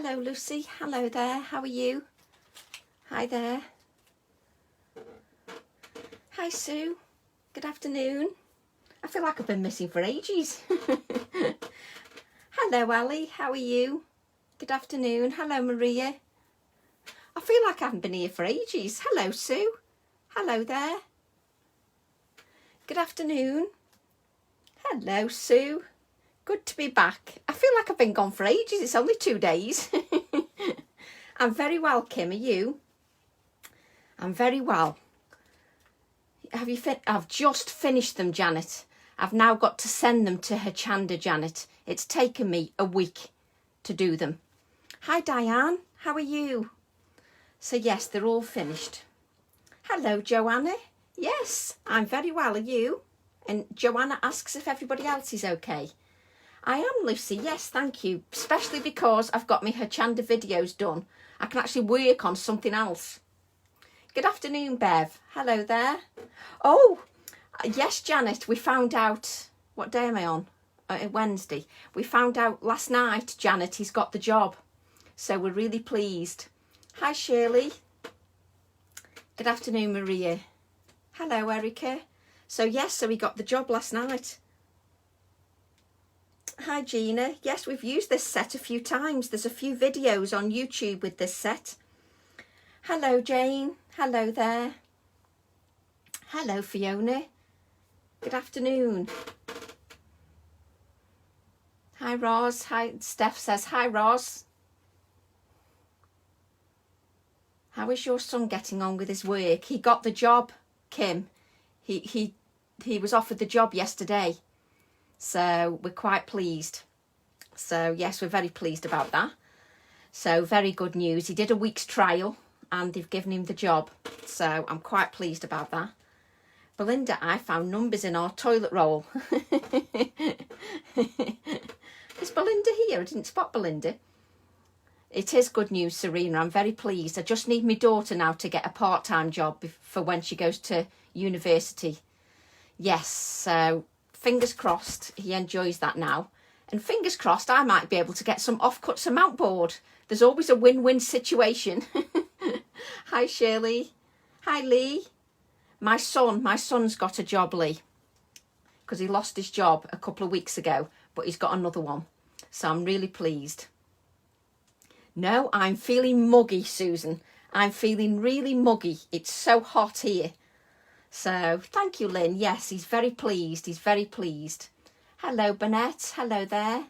Hello, Lucy. Hello there. How are you? Hi there. Hi, Sue. Good afternoon. I feel like I've been missing for ages. Hello, Ali. How are you? Good afternoon. Hello, Maria. I feel like I haven't been here for ages. Hello, Sue. Hello there. Good afternoon. Hello, Sue. Good to be back. I feel like I've been gone for ages. It's only 2 days. I'm very well, Kim. Are you? I'm very well. Have you I've just finished them, Janet. I've now got to send them to Hochanda, Janet. It's taken me a week to do them. Hi, Diane. How are you? So, yes, they're all finished. Hello, Joanna. Yes, I'm very well. Are you? And Joanna asks if everybody else is okay. I am, Lucy. Yes, thank you. Especially because I've got my Hochanda videos done. I can actually work on something else. Good afternoon, Bev. Hello there. Oh, yes, Janet, we found out... What day am I on? Wednesday. We found out last night, Janet, he's got the job. So we're really pleased. Hi, Shirley. Good afternoon, Maria. Hello, Erica. So, yes, so he got the job last night. Hi, Gina. Yes, we've used this set a few times. There's a few videos on YouTube with this set. Hello, Jane. Hello there. Hello, Fiona. Good afternoon. Hi, Roz. Hi, Steph says, hi, Roz. How is your son getting on with his work? He got the job, Kim. He was offered the job yesterday. So we're quite pleased. So yes, we're very pleased about that. So very good news. He did a week's trial and they've given him the job. So I'm quite pleased about that. Belinda, I found numbers in our toilet roll. Is Belinda here? I didn't spot Belinda. It is good news, Serena. I'm very pleased. I just need my daughter now to get a part-time job for when she goes to university. Yes, so fingers crossed he enjoys that now. And fingers crossed I might be able to get some offcuts and mount board. There's always a win-win situation. Hi, Shirley. Hi, Lee. My son's got a job, Lee, because he lost his job a couple of weeks ago, but he's got another one. So I'm really pleased. No, I'm feeling muggy, Susan. I'm feeling really muggy. It's so hot here. So, thank you, Lynn. Yes, he's very pleased. He's very pleased. Hello, Burnett. Hello there.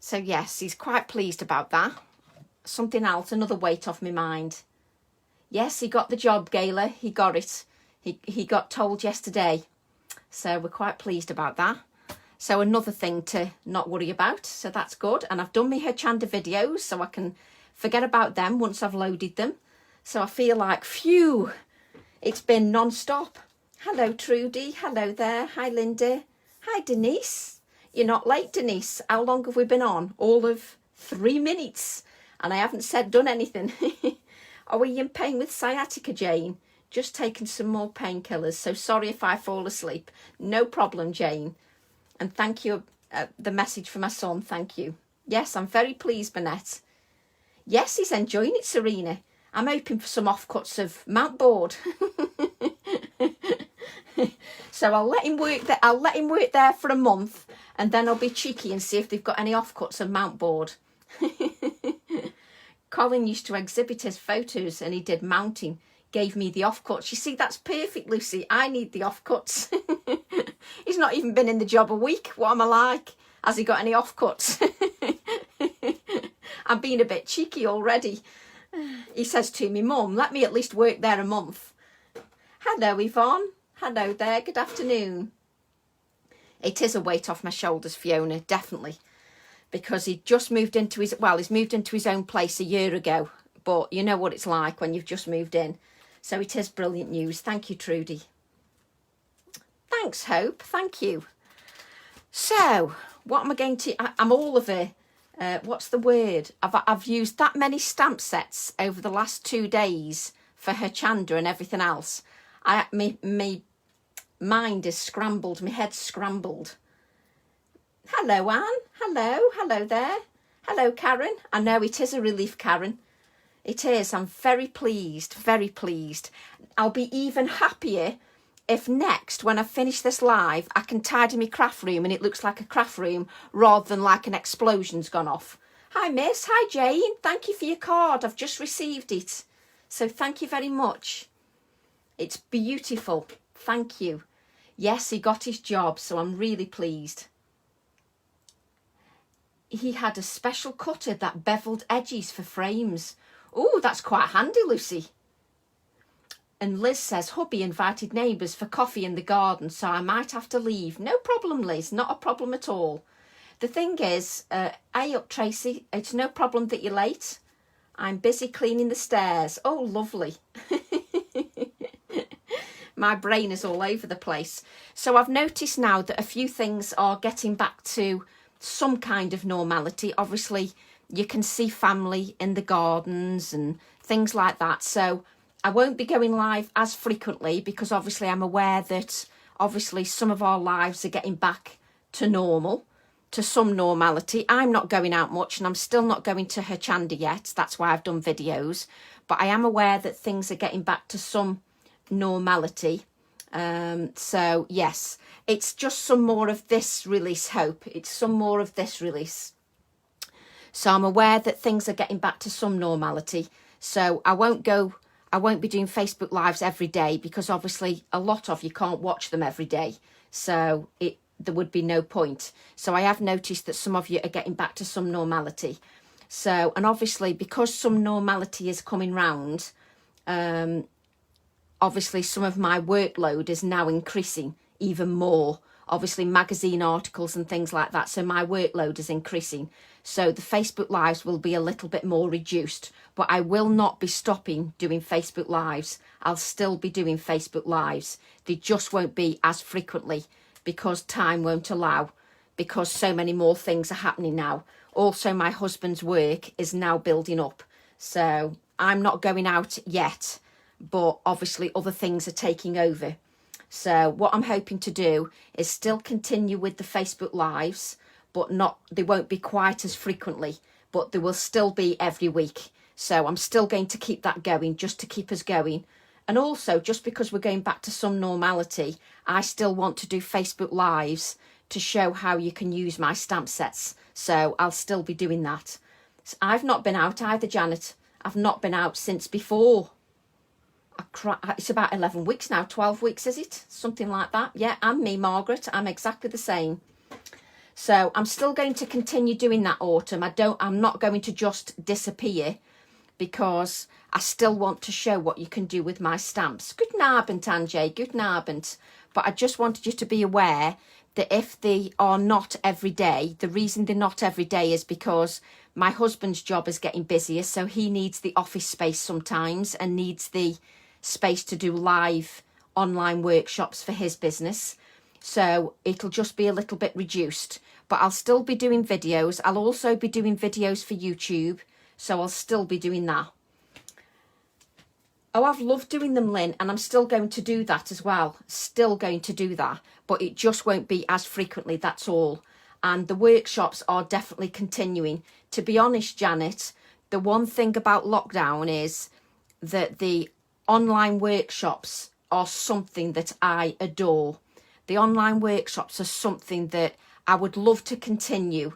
So, yes, he's quite pleased about that. Something else, another weight off my mind. Yes, he got the job, Gayla. He got it. He got told yesterday. So, we're quite pleased about that. So, another thing to not worry about. So, that's good. And I've done my Hochanda videos, so I can forget about them once I've loaded them. So, I feel like, phew... It's been non-stop. Hello, Trudy. Hello there. Hi, Linda. Hi, Denise. You're not late, Denise. How long have we been on? All of 3 minutes. And I haven't done anything. Are we in pain with sciatica, Jane? Just taking some more painkillers. So sorry if I fall asleep. No problem, Jane. And thank you, the message for my son. Thank you. Yes, I'm very pleased, Burnett. Yes, he's enjoying it, Serena. I'm hoping for some offcuts of mount board. So I'll let him work there. I'll let him work there for a month, and then I'll be cheeky and see if they've got any offcuts of mount board. Colin used to exhibit his photos, and he did mounting. Gave me the offcuts. You see, that's perfect, Lucy. I need the offcuts. He's not even been in the job a week. What am I like? Has he got any offcuts? I'm being a bit cheeky already. He says to me, Mum, let me at least work there a month. Hello, Yvonne. Hello there. Good afternoon. It is a weight off my shoulders, Fiona, definitely. Because he just moved into he's moved into his own place a year ago. But you know what it's like when you've just moved in. So it is brilliant news. Thank you, Trudy. Thanks, Hope. Thank you. So, what am I going to... I'm all of a... what's the word? I've used that many stamp sets over the last 2 days for Hochanda and everything else. My mind is scrambled. My head's scrambled. Hello, Anne. Hello. Hello there. Hello, Karen. I know it is a relief, Karen. It is. I'm very pleased, very pleased. I'll be even happier if next, when I finish this live, I can tidy my craft room and it looks like a craft room rather than like an explosion's gone off. Hi, Miss. Hi, Jane. Thank you for your card. I've just received it. So thank you very much. It's beautiful. Thank you. Yes, he got his job, so I'm really pleased. He had a special cutter that beveled edges for frames. Oh, that's quite handy, Lucy. And Liz says, hubby invited neighbours for coffee in the garden, so I might have to leave. No problem, Liz. Not a problem at all. The thing is, hey up, Tracy. It's no problem that you're late. I'm busy cleaning the stairs. Oh, lovely. My brain is all over the place. So I've noticed now that a few things are getting back to some kind of normality. Obviously, you can see family in the gardens and things like that. So I won't be going live as frequently because obviously I'm aware that obviously some of our lives are getting back to normal, to some normality. I'm not going out much and I'm still not going to Hochanda yet. That's why I've done videos. But I am aware that things are getting back to some normality. So yes, it's just some more of this release, Hope. It's some more of this release. So I'm aware that things are getting back to some normality. So I won't be doing Facebook Lives every day because obviously a lot of you can't watch them every day. So there would be no point. So I have noticed that some of you are getting back to some normality. So, and obviously because some normality is coming round, obviously some of my workload is now increasing even more. Obviously magazine articles and things like that. So my workload is increasing. So the Facebook Lives will be a little bit more reduced. But I will not be stopping doing Facebook Lives. I'll still be doing Facebook Lives. They just won't be as frequently because time won't allow. Because so many more things are happening now. Also, my husband's work is now building up. So I'm not going out yet. But obviously other things are taking over. So what I'm hoping to do is still continue with the Facebook Lives, but they won't be quite as frequently, but they will still be every week. So I'm still going to keep that going just to keep us going. And also, just because we're going back to some normality, I still want to do Facebook Lives to show how you can use my stamp sets. So I'll still be doing that. So I've not been out either, Janet. I've not been out since before. It's about 11 weeks now, 12 weeks, is it? Something like that. Yeah, and me, Margaret, I'm exactly the same. So I'm still going to continue doing that autumn. I'm not going to just disappear because I still want to show what you can do with my stamps. Guten Abend, Anjay, guten Abend. But I just wanted you to be aware that if they are not every day, the reason they're not every day is because my husband's job is getting busier, so he needs the office space sometimes and needs the space to do live online workshops for his business. So it'll just be a little bit reduced, but I'll still be doing videos. I'll also be doing videos for YouTube, so I'll still be doing that. Oh, I've loved doing them, Lynn, and I'm still going to do that as well. Still going to do that, but it just won't be as frequently, that's all. And the workshops are definitely continuing. To be honest, Janet, the one thing about lockdown is that the online workshops are something that I adore. The online workshops are something that I would love to continue.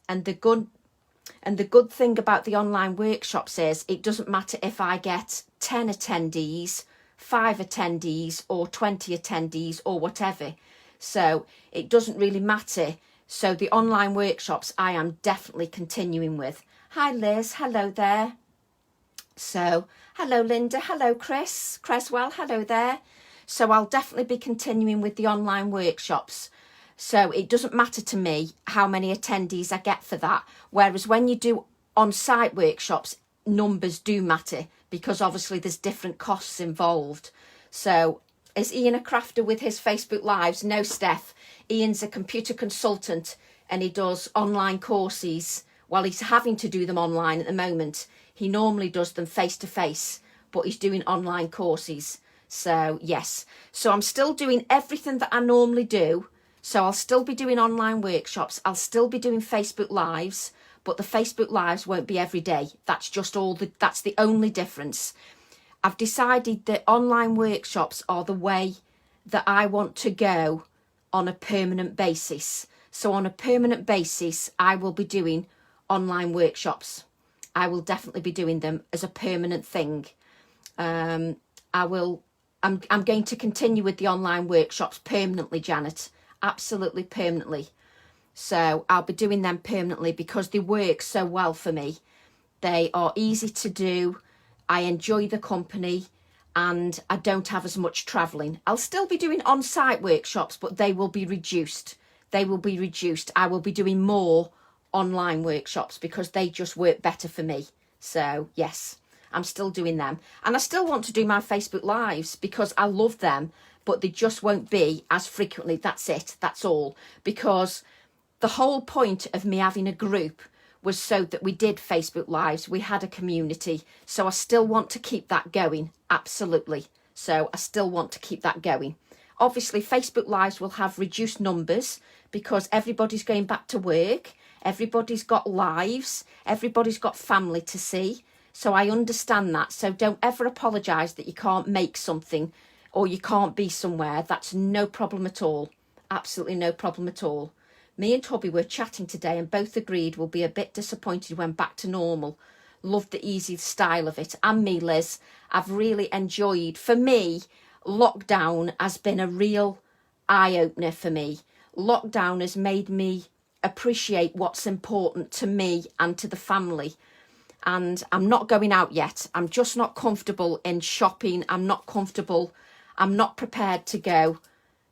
And the good thing about the online workshops is it doesn't matter if I get 10 attendees, 5 attendees or 20 attendees or whatever. So it doesn't really matter. So the online workshops I am definitely continuing with. Hi Liz, hello there. So hello Linda, hello Chris, Creswell, hello there. So I'll definitely be continuing with the online workshops. So it doesn't matter to me how many attendees I get for that. Whereas when you do on-site workshops, numbers do matter because obviously there's different costs involved. So is Ian a crafter with his Facebook Lives? No, Steph. Ian's a computer consultant and he does online courses. Well, he's having to do them online at the moment. He normally does them face-to-face, but he's doing online courses. So, yes. So I'm still doing everything that I normally do. So I'll still be doing online workshops. I'll still be doing Facebook Lives, but the Facebook Lives won't be every day. That's just that's the only difference. I've decided that online workshops are the way that I want to go on a permanent basis. So on a permanent basis, I will be doing online workshops. I will definitely be doing them as a permanent thing. I'm going to continue with the online workshops permanently, Janet. Absolutely permanently. So I'll be doing them permanently because they work so well for me. They are easy to do. I enjoy the company and I don't have as much travelling. I'll still be doing on-site workshops, but they will be reduced. They will be reduced. I will be doing more online workshops because they just work better for me. So yes, I'm still doing them. And I still want to do my Facebook Lives because I love them, but they just won't be as frequently. That's it. That's all. Because the whole point of me having a group was so that we did Facebook Lives. We had a community. So I still want to keep that going. Absolutely. So I still want to keep that going. Obviously, Facebook Lives will have reduced numbers because everybody's going back to work. Everybody's got lives. Everybody's got family to see. So I understand that. So don't ever apologise that you can't make something or you can't be somewhere. That's no problem at all. Absolutely no problem at all. Me and Toby were chatting today and both agreed we'll be a bit disappointed when back to normal. Loved the easy style of it. And me, Liz, I've really enjoyed. For me, lockdown has been a real eye-opener for me. Lockdown has made me appreciate what's important to me and to the family. And I'm not going out yet. I'm just not comfortable in shopping. I'm not comfortable. I'm not prepared to go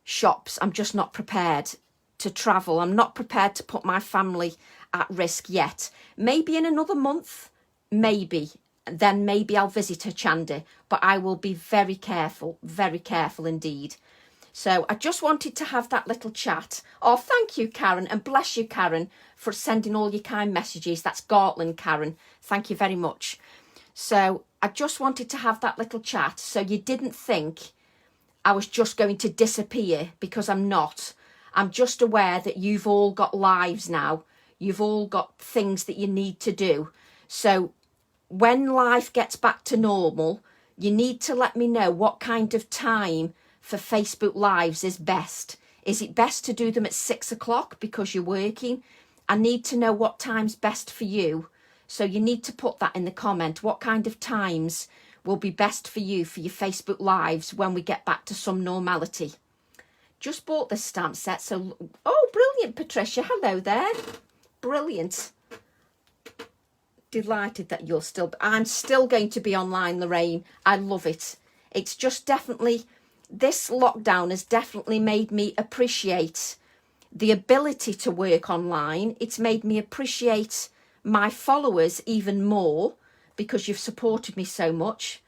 shops. I'm just not prepared to travel. I'm not prepared to put my family at risk yet. Maybe in another month, maybe. Then maybe I'll visit her, Chandy. But I will be very careful indeed. So I just wanted to have that little chat. Oh, thank you, Karen. And bless you, Karen, for sending all your kind messages. That's Gartland, Karen. Thank you very much. So I just wanted to have that little chat so you didn't think I was just going to disappear, because I'm not. I'm just aware that you've all got lives now. You've all got things that you need to do. So when life gets back to normal, you need to let me know what kind of time for Facebook Lives is best. Is it best to do them at 6 o'clock because you're working? I need to know what time's best for you. So you need to put that in the comment. What kind of times will be best for you for your Facebook Lives when we get back to some normality? Just bought this stamp set. So, oh, brilliant, Patricia. Hello there. Brilliant. Delighted that you're still... I'm still going to be online, Lorraine. I love it. It's just definitely... This lockdown has definitely made me appreciate the ability to work online. It's made me appreciate my followers even more because you've supported me so much.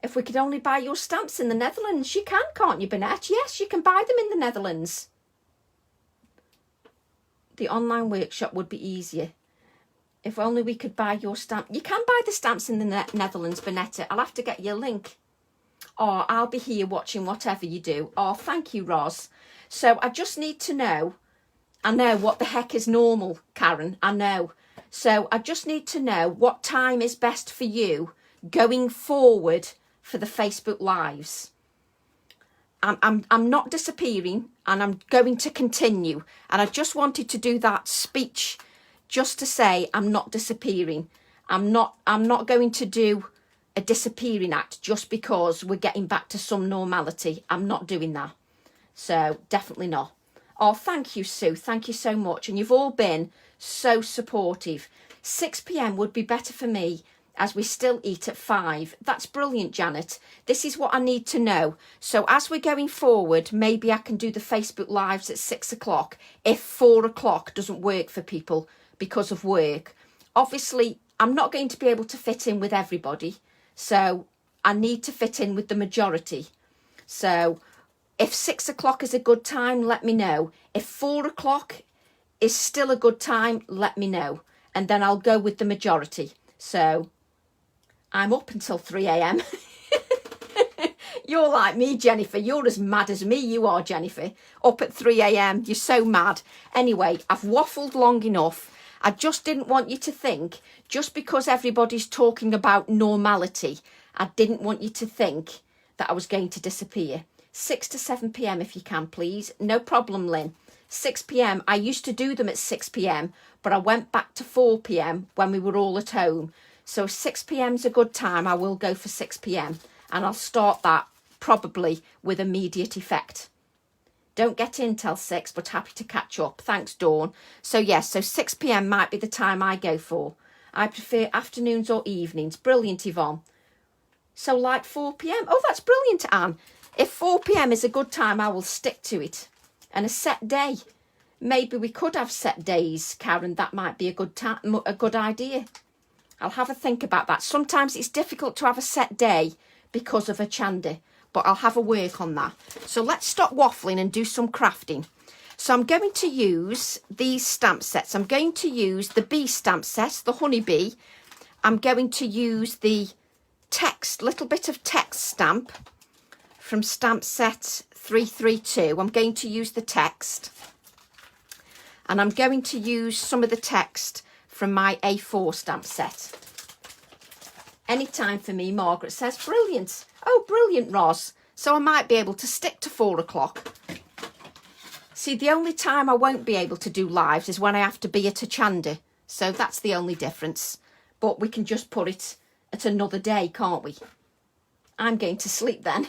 If we could only buy your stamps in the Netherlands, you can, can't you, Bernette? Yes, you can buy them in the Netherlands. The online workshop would be easier. If only we could buy your stamp. You can buy the stamps in the Netherlands, Bernetta. I'll have to get you a link. Oh, I'll be here watching whatever you do. Oh, thank you, Roz. So I just need to know. I know what the heck is normal, Karen. I know. So I just need to know what time is best for you going forward for the Facebook Lives. I'm not disappearing and I'm going to continue. And I just wanted to do that speech just to say I'm not disappearing. I'm not going to do a disappearing act just because we're getting back to some normality. I'm not doing that. So definitely not. Oh, thank you, Sue. Thank you so much. And you've all been so supportive. 6 p.m. would be better for me as we still eat at 5. That's brilliant, Janet. This is what I need to know. So as we're going forward, maybe I can do the Facebook Lives at 6 o'clock if 4 o'clock doesn't work for people because of work. Obviously, I'm not going to be able to fit in with everybody. So I need to fit in with the majority. So if 6 o'clock is a good time, let me know. If 4 o'clock is still a good time, let me know. And then I'll go with the majority. So I'm up until 3 a.m. You're like me, Jennifer. You're as mad as me. You are, Jennifer. Up at 3 a.m. You're so mad. Anyway, I've waffled long enough. I just didn't want you to think, just because everybody's talking about normality, I didn't want you to think that I was going to disappear. 6 to 7 p.m. if you can, please. No problem, Lynn. 6 p.m. I used to do them at 6 p.m, but I went back to 4 p.m. when we were all at home. So 6 p.m. is a good time. I will go for 6 p.m. and I'll start that probably with immediate effect. Don't get in till 6, but happy to catch up. Thanks, Dawn. So yes, so 6 p.m. might be the time I go for. I prefer afternoons or evenings. Brilliant, Yvonne. So like 4 p.m. Oh, that's brilliant, Anne. If 4 p.m. is a good time, I will stick to it. And a set day. Maybe we could have set days, Karen. That might be a good idea. I'll have a think about that. Sometimes it's difficult to have a set day because of a chandy, but I'll have a work on that. So let's stop waffling and do some crafting. So I'm going to use these stamp sets. I'm going to use the bee stamp set, the Honeybee. I'm going to use the text, little bit of text stamp from stamp set 332. I'm going to use the text. And I'm going to use some of the text from my A4 stamp set. Anytime for me, Margaret says. Brilliant. Oh, brilliant, Ros. So I might be able to stick to 4 o'clock. See, the only time I won't be able to do lives is when I have to be at a chandy. So that's the only difference. But we can just put it at another day, can't we? I'm going to sleep then.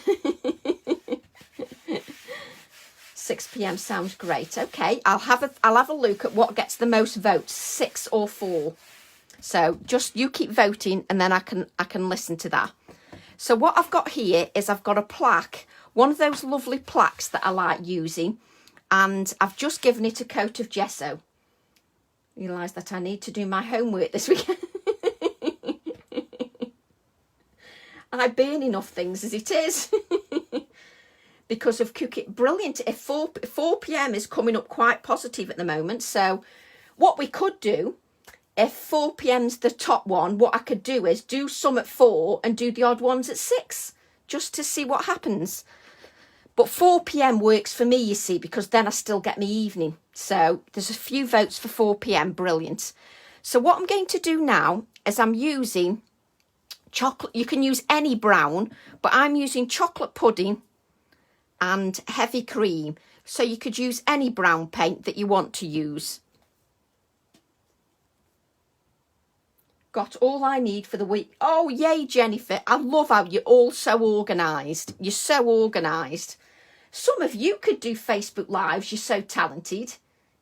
6 p.m. sounds great. Okay, I'll have a look at what gets the most votes, 6 or 4. So just you keep voting, and then I can listen to that. So what I've got here is I've got a plaque, one of those lovely plaques that I like using, and I've just given it a coat of gesso. Realise that I need to do my homework this weekend. I burn enough things as it is. Because of cooking. Brilliant. If 4 p.m. is coming up quite positive at the moment. So what we could do, if 4 p.m.'s the top one, what I could do is do some at 4 and do the odd ones at 6, just to see what happens. But 4 p.m. works for me, you see, because then I still get my evening. So there's a few votes for 4 p.m. Brilliant. So what I'm going to do now is I'm using chocolate. You can use any brown, but I'm using chocolate pudding and heavy cream. So you could use any brown paint that you want to use. Got all I need for the week. Oh, yay, Jennifer. I love how you're all so organised. You're so organised. Some of you could do Facebook Lives. You're so talented.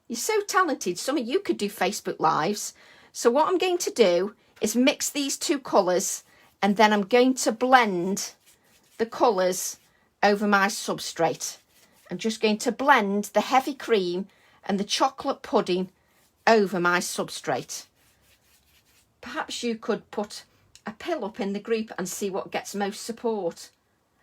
You're so talented. Some of you could do Facebook Lives. So what I'm going to do is mix these two colours, and then I'm going to blend the colours over my substrate. I'm just going to blend the heavy cream and the chocolate pudding over my substrate. Perhaps you could put a pill up in the group and see what gets most support.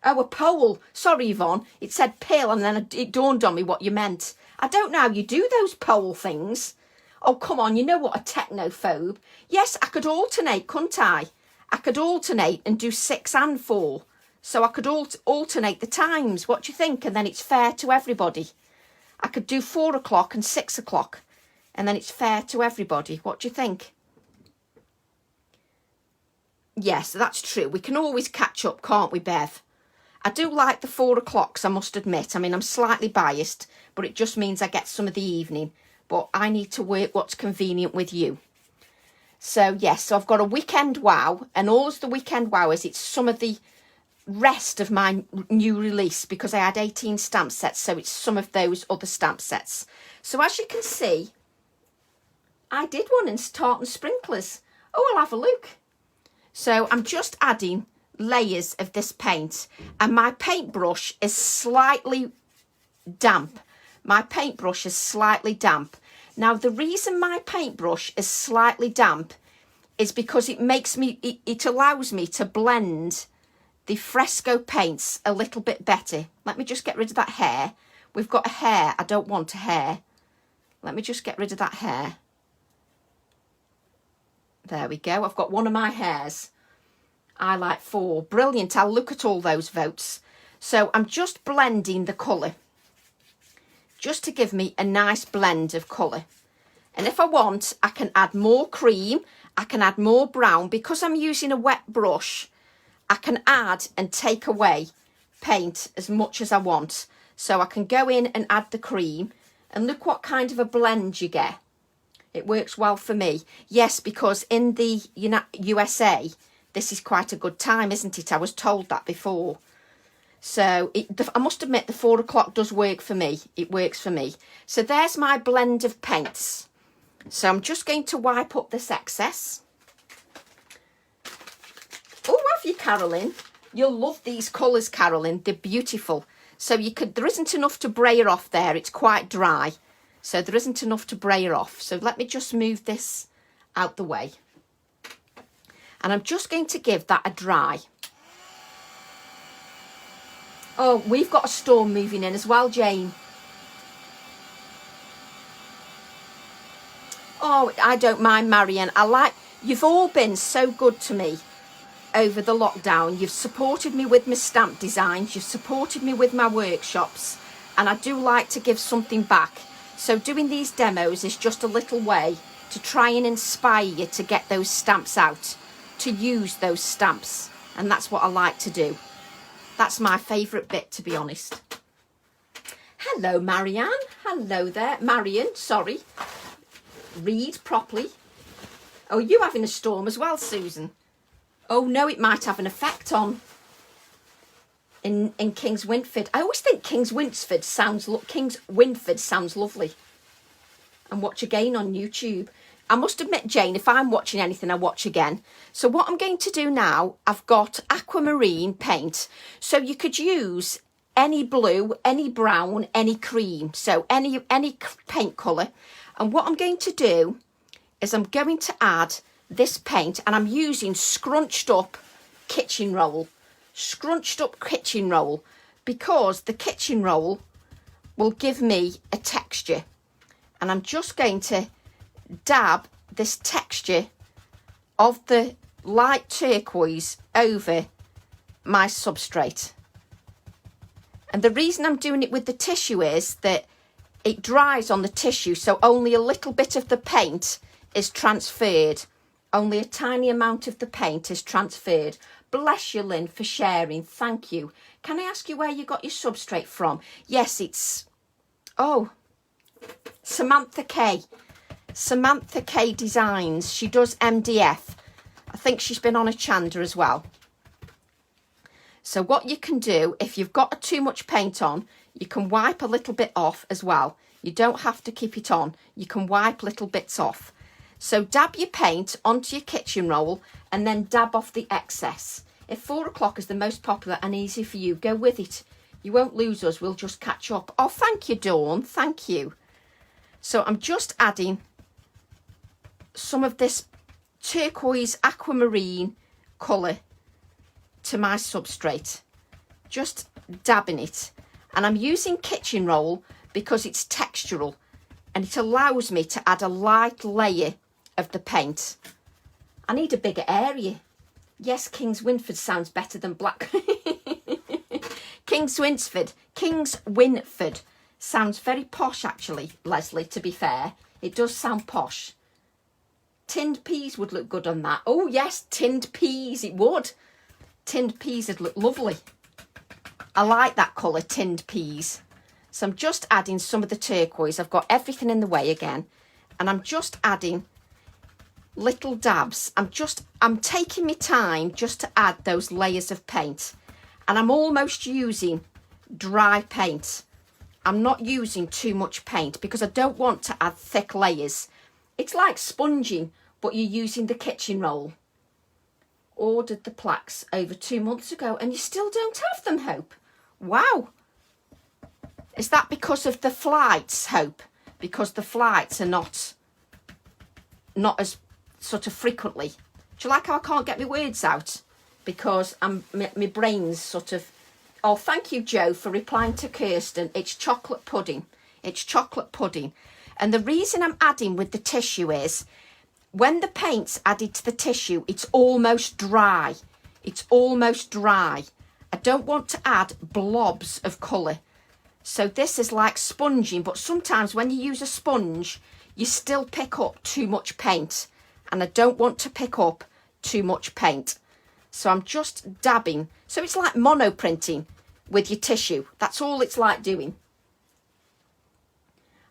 Oh, a poll. Sorry, Yvonne. It said pill and then it dawned on me what you meant. I don't know how you do those poll things. Oh, come on. You know what, a technophobe. Yes, I could alternate, couldn't I? I could alternate and do 6 and 4. So I could alternate the times. What do you think? And then it's fair to everybody. I could do 4 o'clock and 6 o'clock. And then it's fair to everybody. What do you think? Yes, that's true. We can always catch up, can't we, Bev? I do like the 4 o'clocks, I must admit. I mean, I'm slightly biased, but it just means I get some of the evening. But I need to work what's convenient with you. So, yes, so I've got a weekend wow. And all the weekend wow is it's some of the rest of my new release, because I had 18 stamp sets, so it's some of those other stamp sets. So as you can see, I did one in tartan sprinklers. Oh, I'll have a look. So I'm just adding layers of this paint, and my paintbrush is slightly damp. My paintbrush is slightly damp. Now the reason my paintbrush is slightly damp is because it allows me to blend the fresco paints a little bit better. Let me just get rid of that hair. We've got a hair. I don't want a hair. Let me just get rid of that hair. There we go. I've got one of my hairs. I like 4. Brilliant. I'll look at all those votes. So I'm just blending the colour, just to give me a nice blend of colour. And if I want, I can add more cream, I can add more brown. Because I'm using a wet brush, I can add and take away paint as much as I want. So I can go in and add the cream, and look what kind of a blend you get. It works well for me. Yes, because in the USA, this is quite a good time, isn't it? I was told that before. So I must admit the 4 o'clock does work for me. It works for me. So there's my blend of paints. So I'm just going to wipe up this excess. Oh, have you, Carolyn? You'll love these colours, Carolyn. They're beautiful. So there isn't enough to brayer off there. It's quite dry. So there isn't enough to brayer off. So let me just move this out the way. And I'm just going to give that a dry. Oh, we've got a storm moving in as well, Jane. Oh, I don't mind, Marianne. You've all been so good to me over the lockdown. You've supported me with my stamp designs. You've supported me with my workshops. And I do like to give something back. So doing these demos is just a little way to try and inspire you to get those stamps out, to use those stamps. And that's what I like to do. That's my favourite bit, to be honest. Hello, Marianne. Hello there. Marianne, sorry. Read properly. Oh, you having a storm as well, Susan? Oh, no, it might have an effect on in King's Winford. I always think King's Winford sounds lovely. And watch again on YouTube. I must admit, Jane, if I'm watching anything, I watch again. So what I'm going to do now, I've got aquamarine paint. So you could use any blue, any brown, any cream. So any paint colour. And what I'm going to do is I'm going to add this paint, and I'm using scrunched up kitchen roll. Scrunched up kitchen roll, because the kitchen roll will give me a texture. And I'm just going to dab this texture of the light turquoise over my substrate. And the reason I'm doing it with the tissue is that it dries on the tissue, so only a little bit of the paint is transferred. Only a tiny amount of the paint is transferred. Bless you, Lynn, for sharing. Thank you. Can I ask you where you got your substrate from? Yes, it's... Oh, Samantha K. Samantha K Designs. She does MDF. I think she's been on a Chanda as well. So what you can do, if you've got too much paint on, you can wipe a little bit off as well. You don't have to keep it on. You can wipe little bits off. So dab your paint onto your kitchen roll and then dab off the excess. If 4 o'clock is the most popular and easy for you, go with it. You won't lose us. We'll just catch up. Oh, thank you, Dawn. Thank you. So I'm just adding some of this turquoise aquamarine colour to my substrate. Just dabbing it. And I'm using kitchen roll because it's textural and it allows me to add a light layer of the paint. I need a bigger area. Yes, King's Winford sounds better than Black. King's Winford sounds very posh, actually, Leslie, to be fair. It does sound posh. Tinned peas would look good on that. Oh, yes, tinned peas, it would. Tinned peas would look lovely. I like that colour, tinned peas. So I'm just adding some of the turquoise. I've got everything in the way again. And I'm just adding little dabs. I'm taking my time just to add those layers of paint. And I'm almost using dry paint. I'm not using too much paint because I don't want to add thick layers. It's like sponging, but you're using the kitchen roll. Ordered the plaques over 2 months ago and you still don't have them, Hope. Wow. Is that because of the flights, Hope? Because the flights are not as sort of frequently. Do you like how I can't get my words out? Because my brain's sort of... Oh, thank you, Joe, for replying to Kirsten. It's chocolate pudding. It's chocolate pudding. And the reason I'm adding with the tissue is when the paint's added to the tissue, it's almost dry. It's almost dry. I don't want to add blobs of colour. So this is like sponging, but sometimes when you use a sponge, you still pick up too much paint, and I don't want to pick up too much paint. So I'm just dabbing. So it's like monoprinting with your tissue. That's all it's like doing.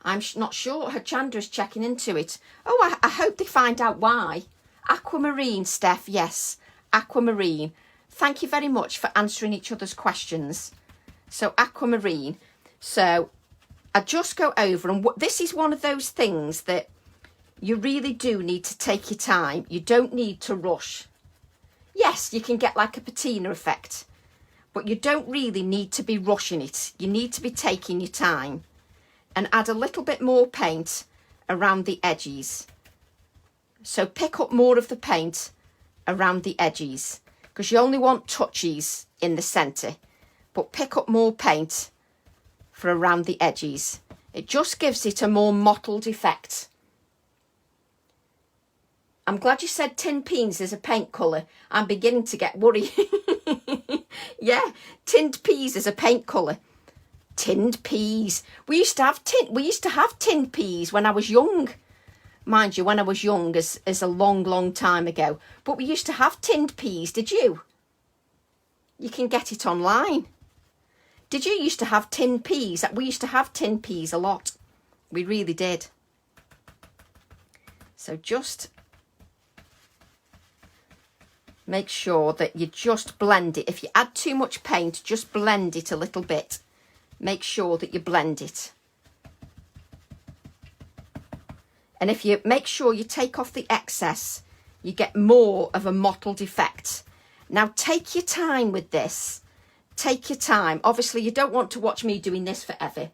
I'm not sure. Chandra's checking into it. Oh, I hope they find out why. Aquamarine, Steph. Yes, aquamarine. Thank you very much for answering each other's questions. So aquamarine. So I just go over, and this is one of those things that you really do need to take your time. You don't need to rush. Yes, you can get like a patina effect, but you don't really need to be rushing it. You need to be taking your time, and add a little bit more paint around the edges. So pick up more of the paint around the edges, because you only want touches in the centre, but pick up more paint for around the edges. It just gives it a more mottled effect. I'm glad you said tin peas is a paint colour. I'm beginning to get worried. Yeah, tinned peas is a paint colour. Tinned peas. We used to have tinned peas when I was young. Mind you, when I was young is a long time ago. But we used to have tinned peas, did you? You can get it online. Did you used to have tinned peas? We used to have tinned peas a lot. We really did. So just make sure that you just blend it. If you add too much paint, just blend it a little bit. Make sure that you blend it. And if you make sure you take off the excess, you get more of a mottled effect. Now take your time with this. Take your time. Obviously, you don't want to watch me doing this forever.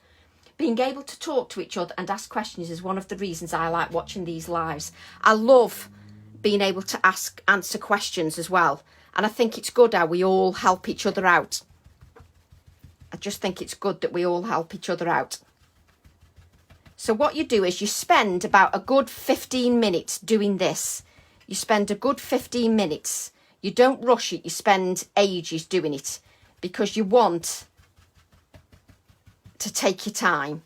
Being able to talk to each other and ask questions is one of the reasons I like watching these lives. I love being able to answer questions as well. And I think it's good how we all help each other out. I just think it's good that we all help each other out. So what you do is you spend about a good 15 minutes doing this. You spend a good 15 minutes. You don't rush it. You spend ages doing it because you want to take your time.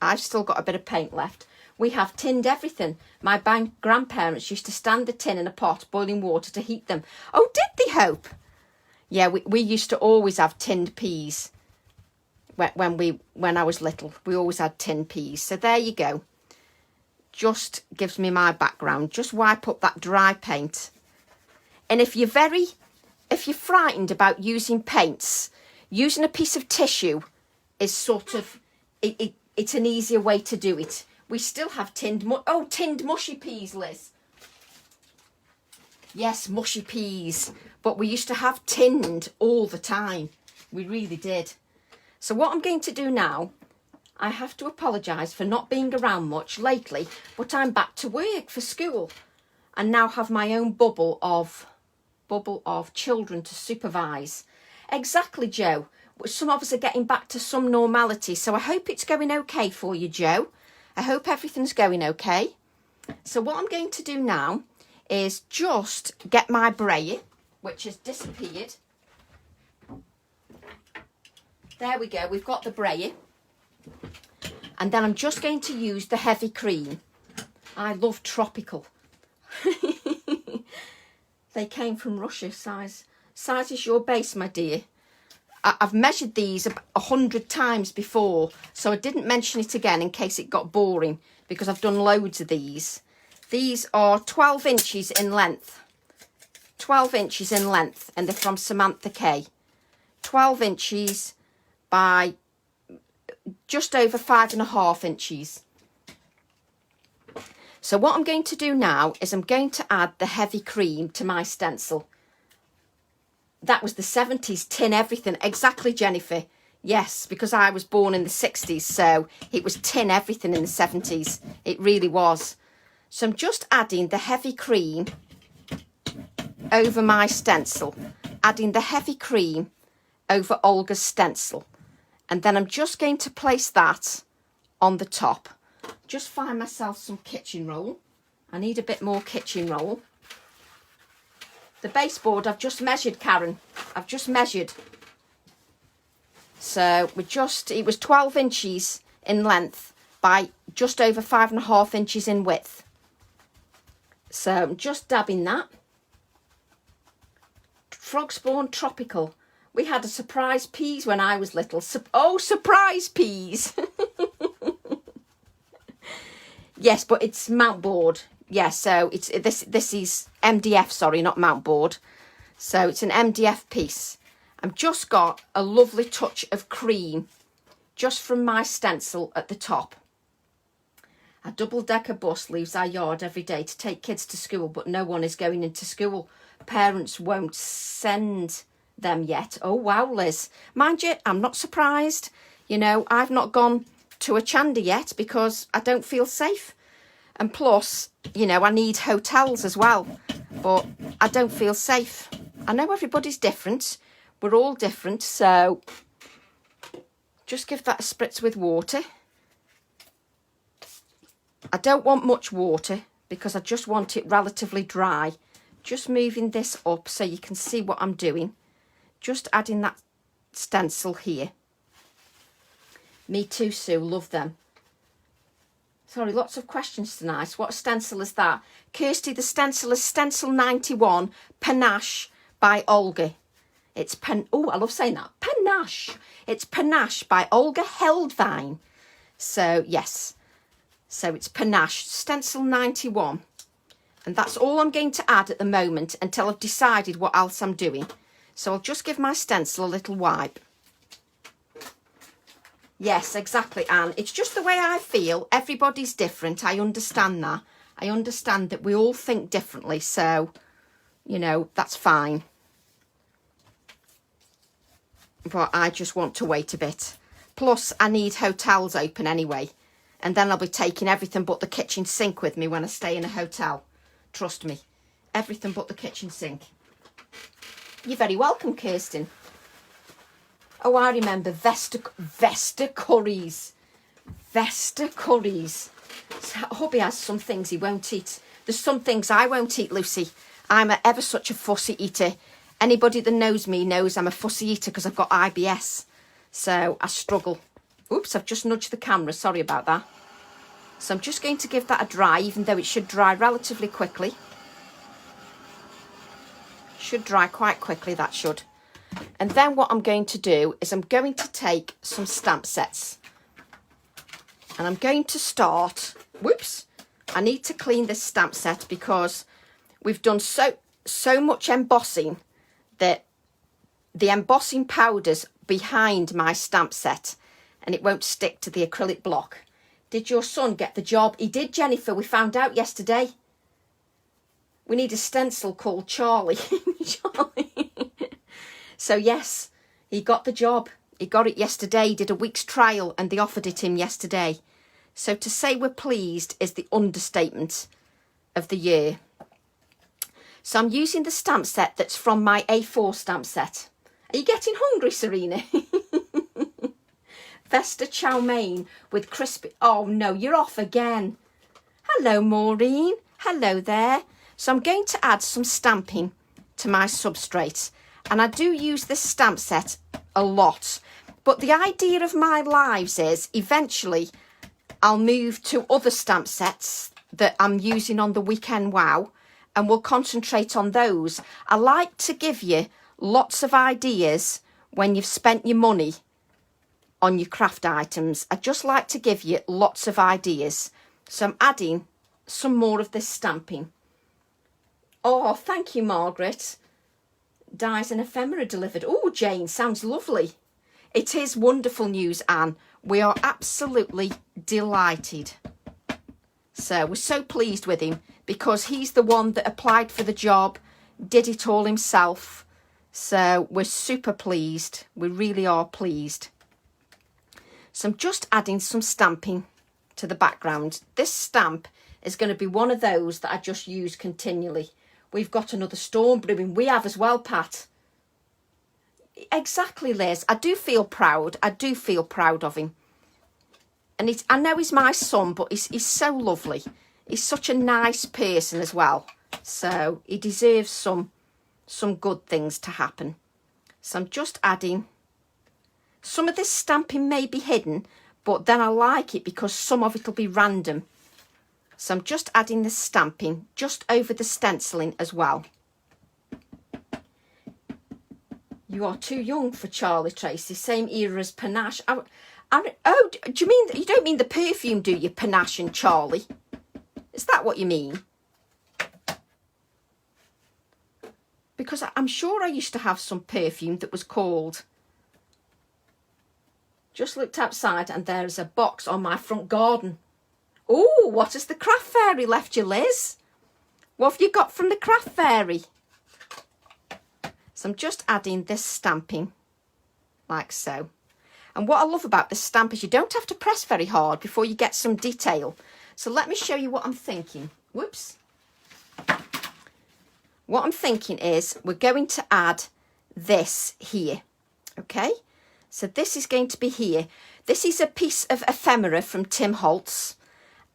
I've still got a bit of paint left. We have tinned everything. My grandparents used to stand the tin in a pot, boiling water to heat them. Oh, did they, Hope? Yeah, we used to always have tinned peas. When I was little, we always had tinned peas. So there you go. Just gives me my background. Just wipe up that dry paint. And if you're frightened about using paints, using a piece of tissue is sort of, it's an easier way to do it. We still have tinned mushy peas, Liz. Yes, mushy peas. But we used to have tinned all the time. We really did. So what I'm going to do now, I have to apologise for not being around much lately, but I'm back to work for school and now have my own bubble of children to supervise. Exactly, Joe. Some of us are getting back to some normality, so I hope it's going okay for you, Joe. I hope everything's going okay. So what I'm going to do now is just get my brayer, which has disappeared. There we go, we've got the brayer. And then I'm just going to use the heavy cream. I love tropical. They came from Russia, size is your base, my dear. I've measured these 100 times before, so I didn't mention it again in case it got boring, because I've done loads of these. These are 12 inches in length. 12 inches in length, and they're from Samantha K. 12 inches by just over 5.5 inches. So what I'm going to do now is I'm going to add the heavy cream to my stencil. That was the 70s, tin everything. Exactly, Jennifer. Yes, because I was born in the 60s, so it was tin everything in the 70s. It really was. So I'm just adding the heavy cream over my stencil. Adding the heavy cream over Olga's stencil. And then I'm just going to place that on the top. Just find myself some kitchen roll. I need a bit more kitchen roll. The baseboard I've just measured, Karen. I've just measured. So it was 12 inches in length by just over 5.5 inches in width. So I'm just dabbing that. Frog Spawn Tropical. We had a surprise peas when I was little. Oh, surprise peas. Yes, but it's mount board. Yes, so it's this is MDF, sorry, not mount board. So it's an MDF piece. I've just got a lovely touch of cream just from my stencil at the top. A double-decker bus leaves our yard every day to take kids to school, but no one is going into school. Parents won't send them yet. Oh, wow, Liz. Mind you, I'm not surprised. You know, I've not gone to a Chanda yet because I don't feel safe. And plus, you know, I need hotels as well, but I don't feel safe. I know everybody's different. We're all different, so just give that a spritz with water. I don't want much water because I just want it relatively dry. Just moving this up so you can see what I'm doing. Just adding that stencil here. Me too, Sue. Love them. Sorry, lots of questions tonight. What stencil is that? Kirsty, the stencil is Stencil 91 Panache by Olga. It's oh, I love saying that. Panache. It's Panache by Olga Heldvine. So, yes. So it's Panache, Stencil 91. And that's all I'm going to add at the moment until I've decided what else I'm doing. So I'll just give my stencil a little wipe. Yes, exactly, Anne. It's just the way I feel. Everybody's different. I understand that. I understand that we all think differently. So, you know, that's fine. But I just want to wait a bit. Plus, I need hotels open anyway. And then I'll be taking everything but the kitchen sink with me when I stay in a hotel. Trust me. Everything but the kitchen sink. You're very welcome, Kirsten. Oh, I remember Vesta curries. Vesta curries. So hubby has some things he won't eat. There's some things I won't eat, Lucy. I'm ever such a fussy eater. Anybody that knows me knows I'm a fussy eater because I've got IBS. So I struggle. Oops, I've just nudged the camera. Sorry about that. So I'm just going to give that a dry, even though it should dry relatively quickly. Should dry quite quickly, that should. And then what I'm going to do is I'm going to take some stamp sets. And I'm going to start... Whoops. I need to clean this stamp set because we've done so much embossing that the embossing powder's behind my stamp set and it won't stick to the acrylic block. Did your son get the job? He did, Jennifer. We found out yesterday. We need a stencil called Charlie. Charlie. So yes, he got the job. He got it yesterday. He did a week's trial and they offered it him yesterday. So to say we're pleased is the understatement of the year. So I'm using the stamp set that's from my A4 stamp set. Are you getting hungry, Serena? Vesta chow mein with crispy... Oh, no, you're off again. Hello, Maureen. Hello there. So I'm going to add some stamping to my substrate. And I do use this stamp set a lot. But the idea of my lives is eventually I'll move to other stamp sets that I'm using on the Weekend Wow. And we'll concentrate on those. I like to give you lots of ideas when you've spent your money on your craft items. I just like to give you lots of ideas. So I'm adding some more of this stamping. Oh, thank you, Margaret. Dies and ephemera delivered. Oh, Jane, sounds lovely. It is wonderful news, Anne. We are absolutely delighted. So we're so pleased with him because he's the one that applied for the job, did it all himself. So we're super pleased. We really are pleased. So I'm just adding some stamping to the background. This stamp is going to be one of those that I just use continually. We've got another storm brewing. We have as well, Pat. Exactly, Liz. I do feel proud. I do feel proud of him. And I know he's my son, but he's so lovely. He's such a nice person as well. So he deserves some good things to happen. So I'm just adding... Some of this stamping may be hidden, but then I like it because some of it will be random. So I'm just adding the stamping just over the stenciling as well. You are too young for Charlie, Tracy. Same era as Panache. Oh, do you mean, you don't mean the perfume, do you, Panache and Charlie? Is that what you mean? Because I'm sure I used to have some perfume that was called... Just looked outside and there's a box on my front garden. Oh, what has the craft fairy left you, Liz? What have you got from the craft fairy? So I'm just adding this stamping like so. And what I love about this stamp is you don't have to press very hard before you get some detail. So let me show you what I'm thinking. Whoops. What I'm thinking is we're going to add this here. Okay. So this is going to be here. This is a piece of ephemera from Tim Holtz.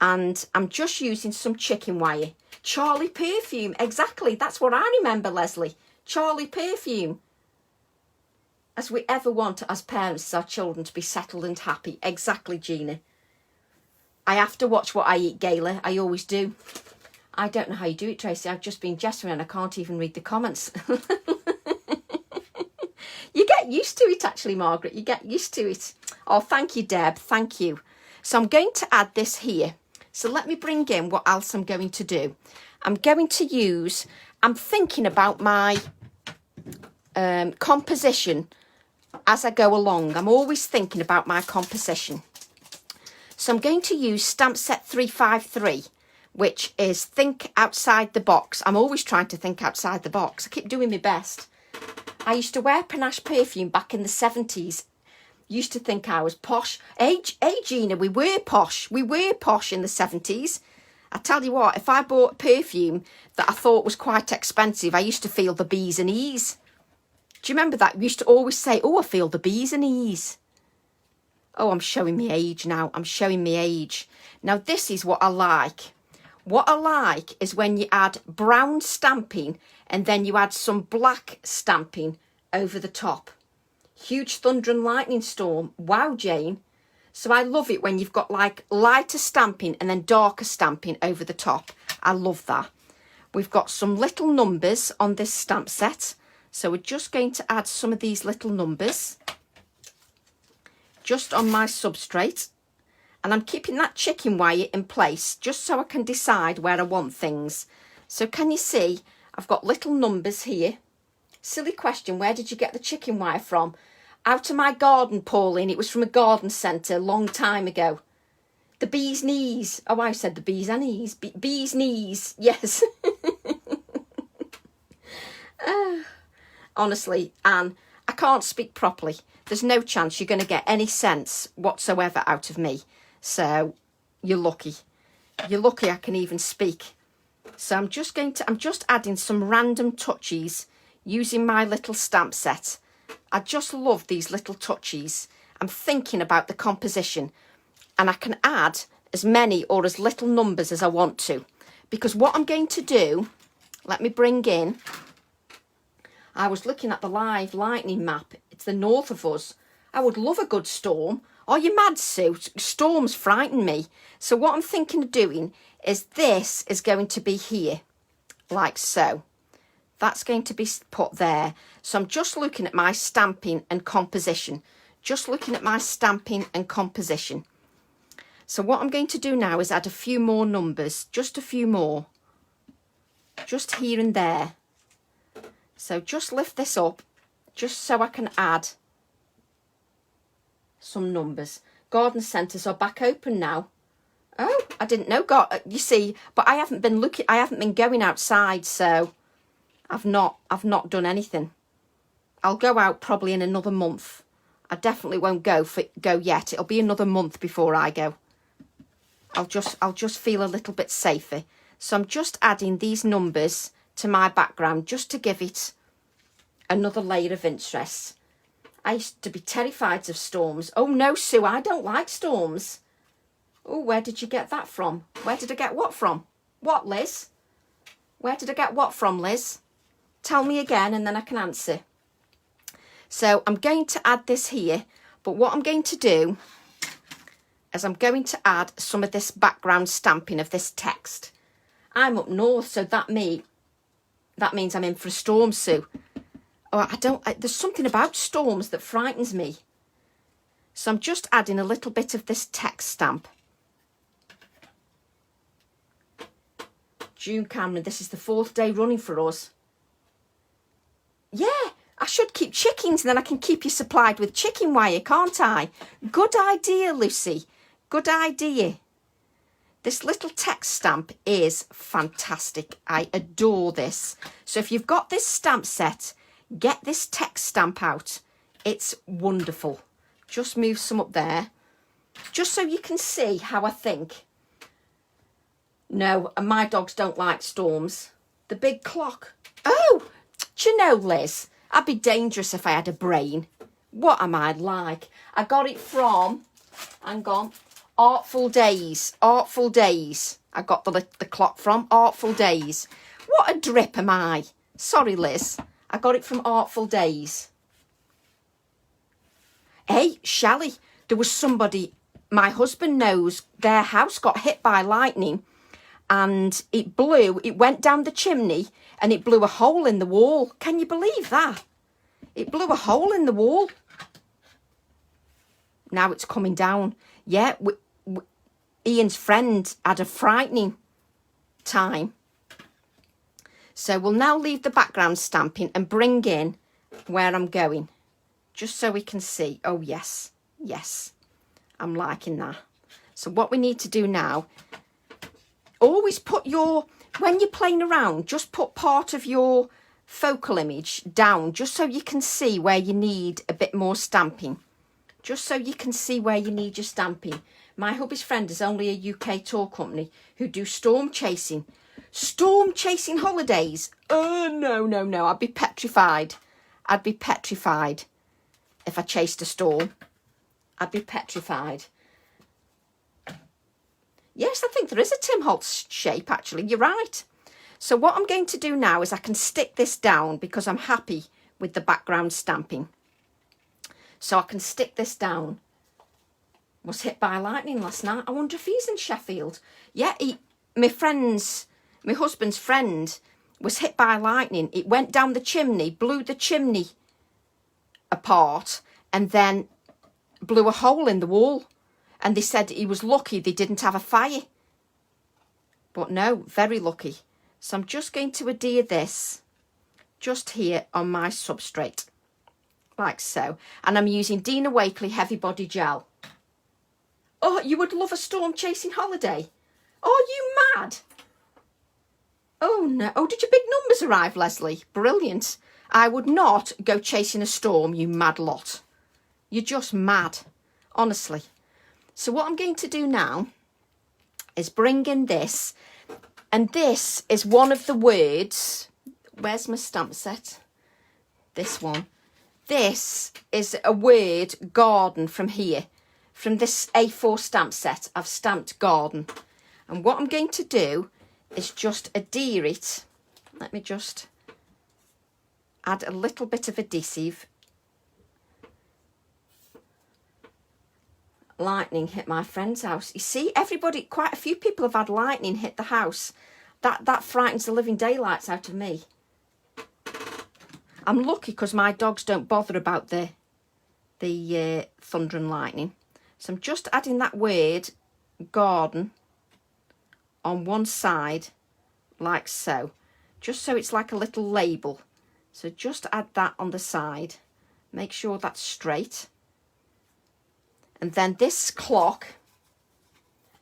And I'm just using some chicken wire. Charlie perfume. Exactly. That's what I remember, Leslie. Charlie perfume. As we ever want as parents, our children to be settled and happy. Exactly, Gina. I have to watch what I eat, Gayla. I always do. I don't know how you do it, Tracy. I've just been gesturing and I can't even read the comments. You get used to it, actually, Margaret. You get used to it. Oh, thank you, Deb. Thank you. So I'm going to add this here. So let me bring in what else I'm going to do. I'm going to use... I'm thinking about my composition as I go along. I'm always thinking about my composition. So I'm going to use stamp set 353, which is think outside the box. I'm always trying to think outside the box. I keep doing my best. I used to wear Panache perfume back in the 70s. Used to think I was posh. Hey, Gina, we were posh. We were posh in the 70s. I tell you what, if I bought perfume that I thought was quite expensive, I used to feel the B's and E's. Do you remember that? We used to always say, oh, I feel the B's and E's. Oh, I'm showing my age now. I'm showing my age. Now, this is what I like. What I like is when you add brown stamping and then you add some black stamping over the top. Huge thunder and lightning storm. Wow, Jane. So I love it when you've got like lighter stamping and then darker stamping over the top. I love that. We've got some little numbers on this stamp set. So we're just going to add some of these little numbers just on my substrate. And I'm keeping that chicken wire in place just so I can decide where I want things. So can you see I've got little numbers here. Silly question, where did you get the chicken wire from? Out of my garden, Pauline. It was from a garden centre a long time ago. The bee's knees. Oh, I said the bee's and knees. Bee's knees. Yes. Honestly, Anne, I can't speak properly. There's no chance you're going to get any sense whatsoever out of me. So you're lucky. You're lucky I can even speak. So I'm just adding some random touches using my little stamp set. I just love these little touches. I'm thinking about the composition and I can add as many or as little numbers as I want to. Because what I'm going to do, let me bring in, I was looking at the live lightning map. It's the north of us. I would love a good storm. Are you mad, Sue? Storms frighten me. So what I'm thinking of doing is this is going to be here, like so. That's going to be put there. So I'm just looking at my stamping and composition. Just looking at my stamping and composition. So what I'm going to do now is add a few more numbers. Just a few more. Just here and there. So just lift this up. Just so I can add some numbers. Garden centres are back open now. Oh, I didn't know. God, you see, but I haven't been looking. I haven't been going outside, so I've not done anything. I'll go out probably in another month. I definitely won't go yet. It'll be another month before I go. I'll just feel a little bit safer. So I'm just adding these numbers to my background just to give it another layer of interest. I used to be terrified of storms. Oh no, Sue, I don't like storms. Oh, where did you get that from? Where did I get what from? What, Liz? Where did I get what from, Liz? Tell me again and then I can answer. So I'm going to add this here, but what I'm going to do, is I'm going to add some of this background stamping of this text. I'm up north, so that means I'm in for a storm, Sue. Oh, there's something about storms that frightens me. So I'm just adding a little bit of this text stamp. June Cameron, this is the 4th day running for us. Yeah, I should keep chickens and then I can keep you supplied with chicken wire, can't I? Good idea, Lucy. Good idea. This little text stamp is fantastic. I adore this. So if you've got this stamp set, get this text stamp out. It's wonderful. Just move some up there. Just so you can see how I think. No, and my dogs don't like storms. The big clock. Oh, do you know, Liz, I'd be dangerous if I had a brain. What am I like? I got it from, hang on, Artful Days. Artful Days. I got the clock from Artful Days. What a drip am I? Sorry, Liz. I got it from Artful Days. Hey, Shelley, there was somebody, my husband knows, their house got hit by lightning and it went down the chimney and it blew a hole in the wall. Can you believe that? It blew a hole in the wall. Now it's coming down. Yeah, Ian's friend had a frightening time. So we'll now leave the background stamping and bring in where I'm going. Just so we can see. Oh, yes. Yes. I'm liking that. So what we need to do now, always put when you're playing around, just put part of your focal image down, just so you can see where you need a bit more stamping. Just so you can see where you need your stamping. My hubby's friend is only a UK tour company who do storm chasing. Storm chasing holidays. Oh, no. I'd be petrified. I'd be petrified if I chased a storm. I'd be petrified. Yes, I think there is a Tim Holtz shape, actually. You're right. So what I'm going to do now is I can stick this down because I'm happy with the background stamping. So I can stick this down. Was hit by lightning last night. I wonder if he's in Sheffield. Yeah, my husband's friend was hit by lightning. It went down the chimney, blew the chimney apart, and then blew a hole in the wall. And they said he was lucky they didn't have a fire. But no, very lucky. So I'm just going to adhere this just here on my substrate. Like so. And I'm using Dina Wakley Heavy Body Gel. Oh, you would love a storm chasing holiday. Oh, you mad? Oh, no. Oh, did your big numbers arrive, Leslie? Brilliant. I would not go chasing a storm, you mad lot. You're just mad. Honestly. So what I'm going to do now is bring in this. And this is one of the words. Where's my stamp set? This one. This is a word, garden, from here. From this A4 stamp set, I've stamped garden. And what I'm going to do is just adhere it. Let me just add a little bit of adhesive. Lightning hit my friend's house. You see, quite a few people have had lightning hit the house. That frightens the living daylights out of me. I'm lucky because my dogs don't bother about the thunder and lightning. So I'm just adding that word, garden, on one side, like so. Just so it's like a little label. So just add that on the side. Make sure that's straight. And then this clock,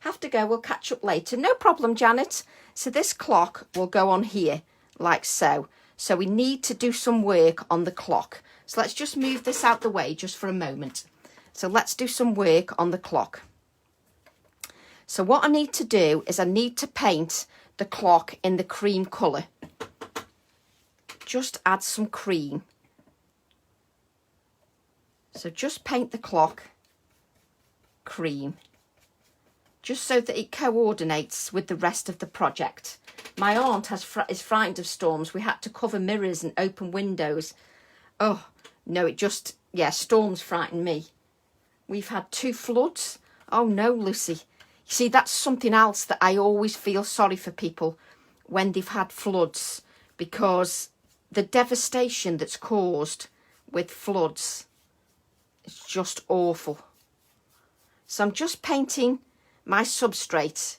have to go, we'll catch up later. No problem, Janet. So this clock will go on here, like so. So we need to do some work on the clock. So let's just move this out the way just for a moment. So let's do some work on the clock. So what I need to do is I need to paint the clock in the cream colour. Just add some cream. So just paint the clock cream. Just so that it coordinates with the rest of the project. My aunt is frightened of storms. We had to cover mirrors and open windows. Oh, no, storms frighten me. We've had 2 floods. Oh no, Lucy. You see, that's something else that I always feel sorry for people when they've had floods, because the devastation that's caused with floods is just awful. So I'm just painting my substrate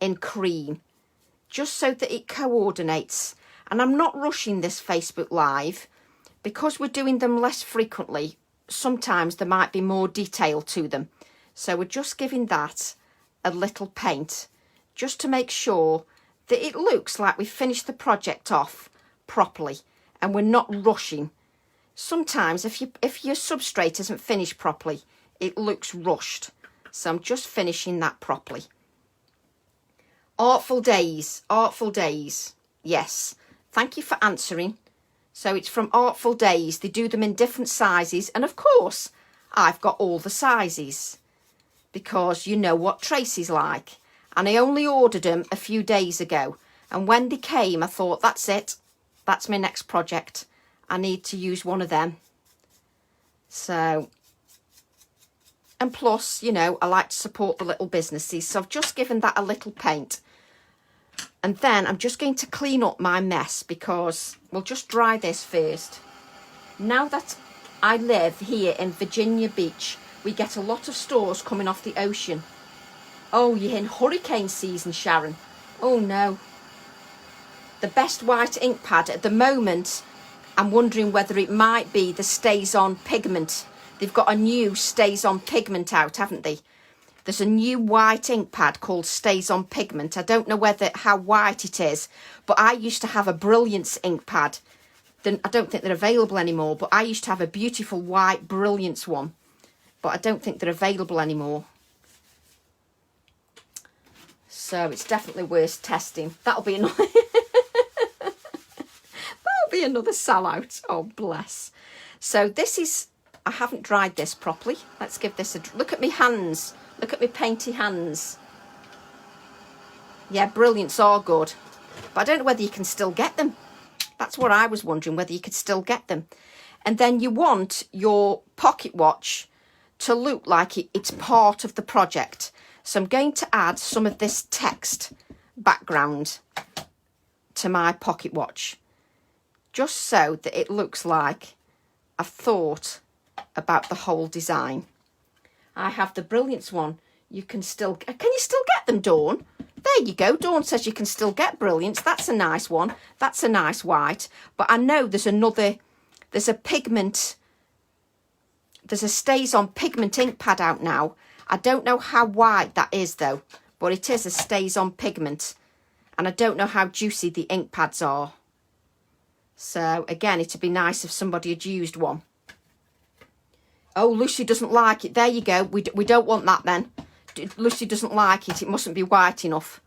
in cream, just so that it coordinates. And I'm not rushing this Facebook Live, because we're doing them less frequently. Sometimes there might be more detail to them. So we're just giving that a little paint, just to make sure that it looks like we've finished the project off properly and we're not rushing. Sometimes if your substrate isn't finished properly, it looks rushed. So I'm just finishing that properly. Artful Days, Artful Days. Yes, thank you for answering. So it's from Artful Days. They do them in different sizes. And of course, I've got all the sizes, because you know what Tracy's like. And I only ordered them a few days ago. And when they came, I thought, that's it. That's my next project. I need to use one of them. So, and plus, you know, I like to support the little businesses. So I've just given that a little paint. And then I'm just going to clean up my mess, because we'll just dry this first. Now that I live here in Virginia Beach, we get a lot of stores coming off the ocean. Oh, you're in hurricane season, Sharon. Oh no. The best white ink pad at the moment, I'm wondering whether it might be the Stays On Pigment. They've got a new Stays On Pigment out, haven't they? There's a new white ink pad called Stays On Pigment. I don't know how white it is, but I used to have a Brilliance ink pad. I don't think they're available anymore, but I used to have a beautiful white Brilliance one, but I don't think they're available anymore. So it's definitely worth testing. That'll be another sellout. Oh, bless. So this is, I haven't dried this properly. Let's give this a look at my hands. Look at my painty hands. Yeah, Brilliants are good, but I don't know whether you can still get them. That's what I was wondering, whether you could still get them. And then you want your pocket watch to look like it's part of the project. So I'm going to add some of this text background to my pocket watch, just so that it looks like I've thought about the whole design. I have the Brilliance one. Can you still get them, Dawn? There you go. Dawn says you can still get Brilliance. That's a nice one. That's a nice white. But I know there's a pigment, there's a Stays On Pigment ink pad out now. I don't know how white that is though, but it is a Stays On Pigment. And I don't know how juicy the ink pads are. So again, it'd be nice if somebody had used one. Oh, Lucy doesn't like it. There you go. We don't want that then. Lucy doesn't like it. It mustn't be white enough.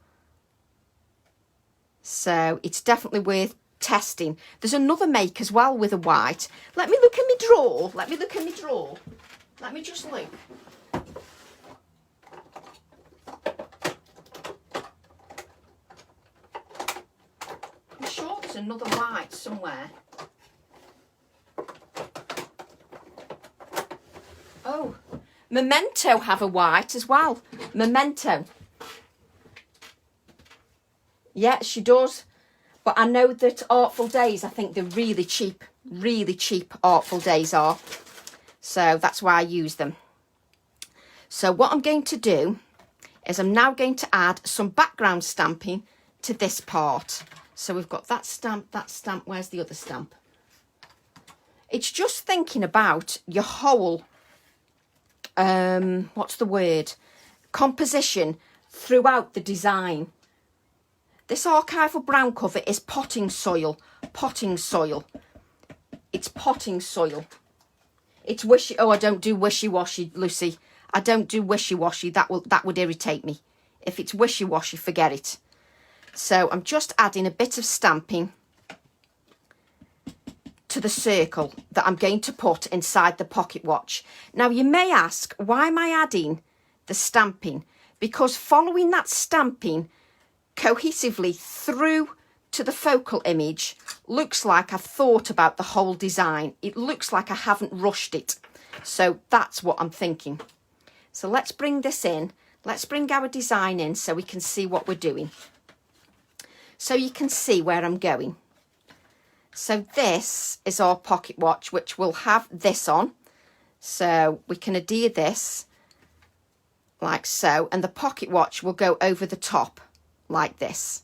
So it's definitely worth testing. There's another make as well with a white. Let me look in my drawer. Let me just look. I'm sure there's another white somewhere. Oh, Memento have a white as well. Memento. Yeah, she does. But I know that Artful Days, I think they're really cheap Artful Days are. So that's why I use them. So what I'm going to do is I'm now going to add some background stamping to this part. So we've got that stamp. Where's the other stamp? It's just thinking about your whole composition throughout the design. This archival brown cover is potting soil. It's potting soil. It's wishy. Oh, I don't do wishy-washy, Lucy. I don't do wishy-washy. That would irritate me. If it's wishy-washy, forget it. So I'm just adding a bit of stamping to the circle that I'm going to put inside the pocket watch. Now you may ask, why am I adding the stamping? Because following that stamping cohesively through to the focal image looks like I've thought about the whole design. It looks like I haven't rushed it. So that's what I'm thinking. So let's bring this in. Let's bring our design in so we can see what we're doing. So you can see where I'm going. So this is our pocket watch, which will have this on. So we can adhere this like so, and the pocket watch will go over the top like this.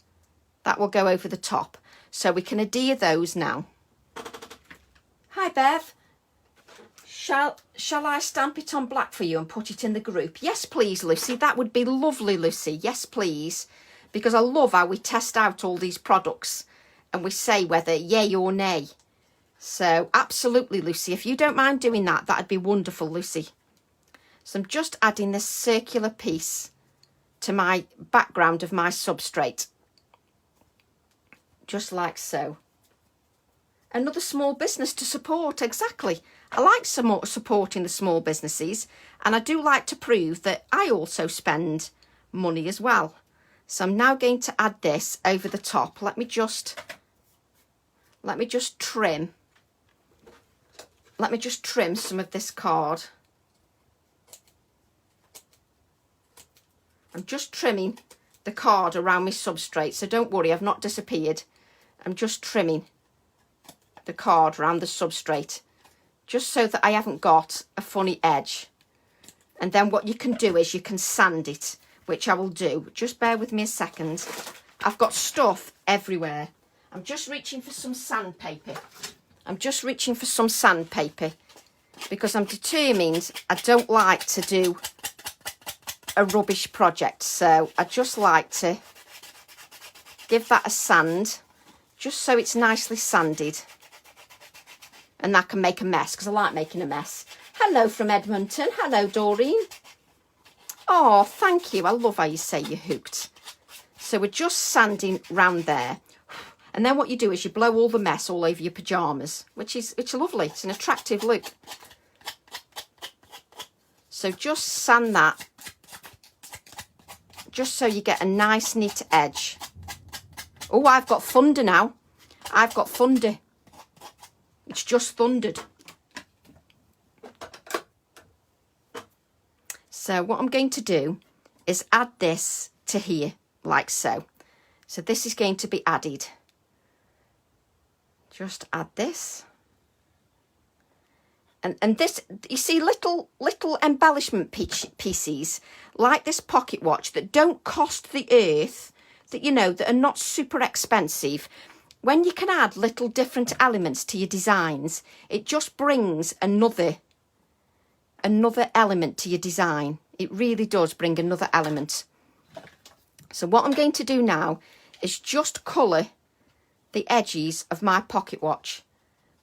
That will go over the top. So we can adhere those now. Hi Bev. Shall I stamp it on black for you and put it in the group? Yes, please, Lucy. That would be lovely, Lucy. Yes, please. Because I love how we test out all these products and we say whether yay or nay. So absolutely, Lucy. If you don't mind doing that, that'd be wonderful, Lucy. So I'm just adding this circular piece to my background of my substrate. Just like so. Another small business to support, exactly. I like supporting the small businesses, and I do like to prove that I also spend money as well. So I'm now going to add this over the top. Let me just trim. Let me just trim some of this card. I'm just trimming the card around my substrate, so don't worry, I've not disappeared. I'm just trimming the card around the substrate, just so that I haven't got a funny edge. And then what you can do is you can sand it, which I will do. Just bear with me a second. I've got stuff everywhere. I'm just reaching for some sandpaper. Because I'm determined I don't like to do a rubbish project. So I just like to give that a sand, just so it's nicely sanded. And that can make a mess, because I like making a mess. Hello from Edmonton. Hello, Doreen. Oh, thank you. I love how you say you're hooked. So we're just sanding round there. And then what you do is you blow all the mess all over your pyjamas, which is lovely. It's an attractive look. So just sand that, just so you get a nice neat edge. Oh, I've got thunder now. I've got thunder. It's just thundered. So what I'm going to do is add this to here, like so. So this is going to be added. Just add this. And this, you see, little embellishment pieces, like this pocket watch, that don't cost the earth, that, you know, that are not super expensive. When you can add little different elements to your designs, it just brings another element to your design. It really does bring another element. So what I'm going to do now is just colour the edges of my pocket watch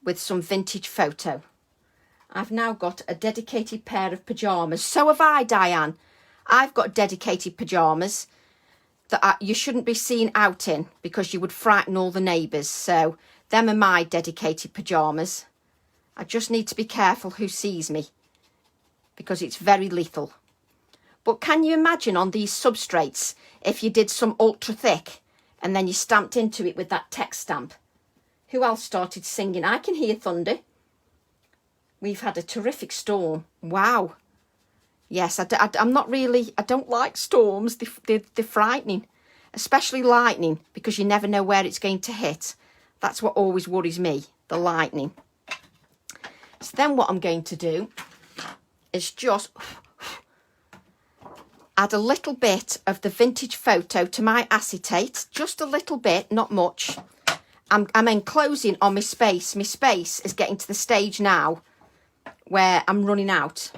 with some vintage photo. I've now got a dedicated pair of pyjamas. So have I, Diane. I've got dedicated pyjamas that you shouldn't be seen out in, because you would frighten all the neighbours. So them are my dedicated pyjamas. I just need to be careful who sees me, because it's very lethal. But can you imagine on these substrates if you did some ultra thick and then you stamped into it with that text stamp? Who else started singing? I can hear thunder. We've had a terrific storm. Wow. Yes, I'm not really, I don't like storms. They're frightening, especially lightning, because you never know where it's going to hit. That's what always worries me, the lightning. So then what I'm going to do is just add a little bit of the vintage photo to my acetate, just a little bit, not much. I'm enclosing on my space. My space is getting to the stage now where I'm running out.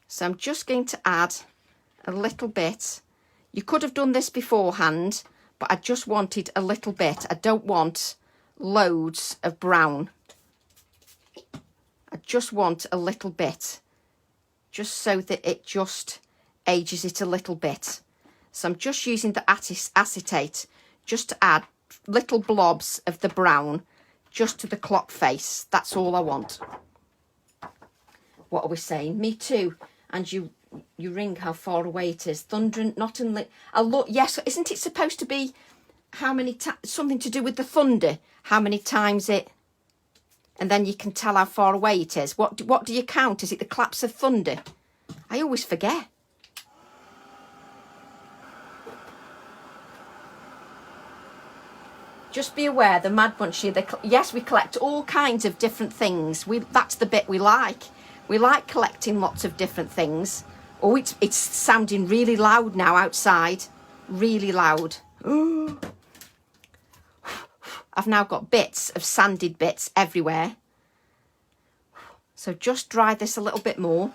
So I'm just going to add a little bit. You could have done this beforehand, but I just wanted a little bit. I don't want loads of brown. I just want a little bit, just so that it just ages it a little bit. So I'm just using the acetate just to add little blobs of the brown just to the clock face. That's all I want. What are we saying? Me too. And you ring how far away it is. Thunder, not in a lot. Yes, isn't it supposed to be how many something to do with the thunder? How many times it? And then you can tell how far away it is. What do you count? Is it the claps of thunder? I always forget. Just be aware, the Mad Bunch here, yes, we collect all kinds of different things. That's the bit we like. We like collecting lots of different things. Oh, it's sounding really loud now outside. Really loud. I've now got bits of sanded bits everywhere. So just dry this a little bit more.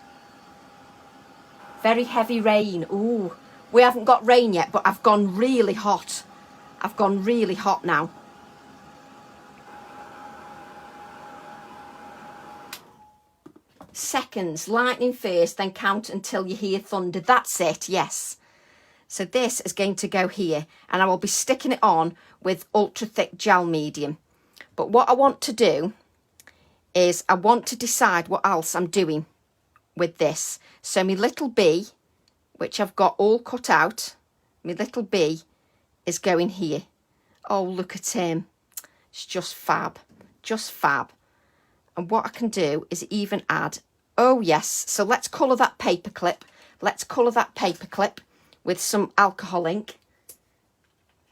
Very heavy rain. Ooh, we haven't got rain yet, but I've gone really hot. I've gone really hot now. Seconds, lightning first, then count until you hear thunder. That's it, yes. So this is going to go here, and I will be sticking it on with ultra thick gel medium. But what I want to do is I want to decide what else I'm doing with this. So my little bee, which I've got all cut out, my little bee is going here. Oh, look at him. It's just fab. Just fab. And what I can do is even add, oh yes, so let's colour that paper clip. Let's colour that paper clip with some alcohol ink.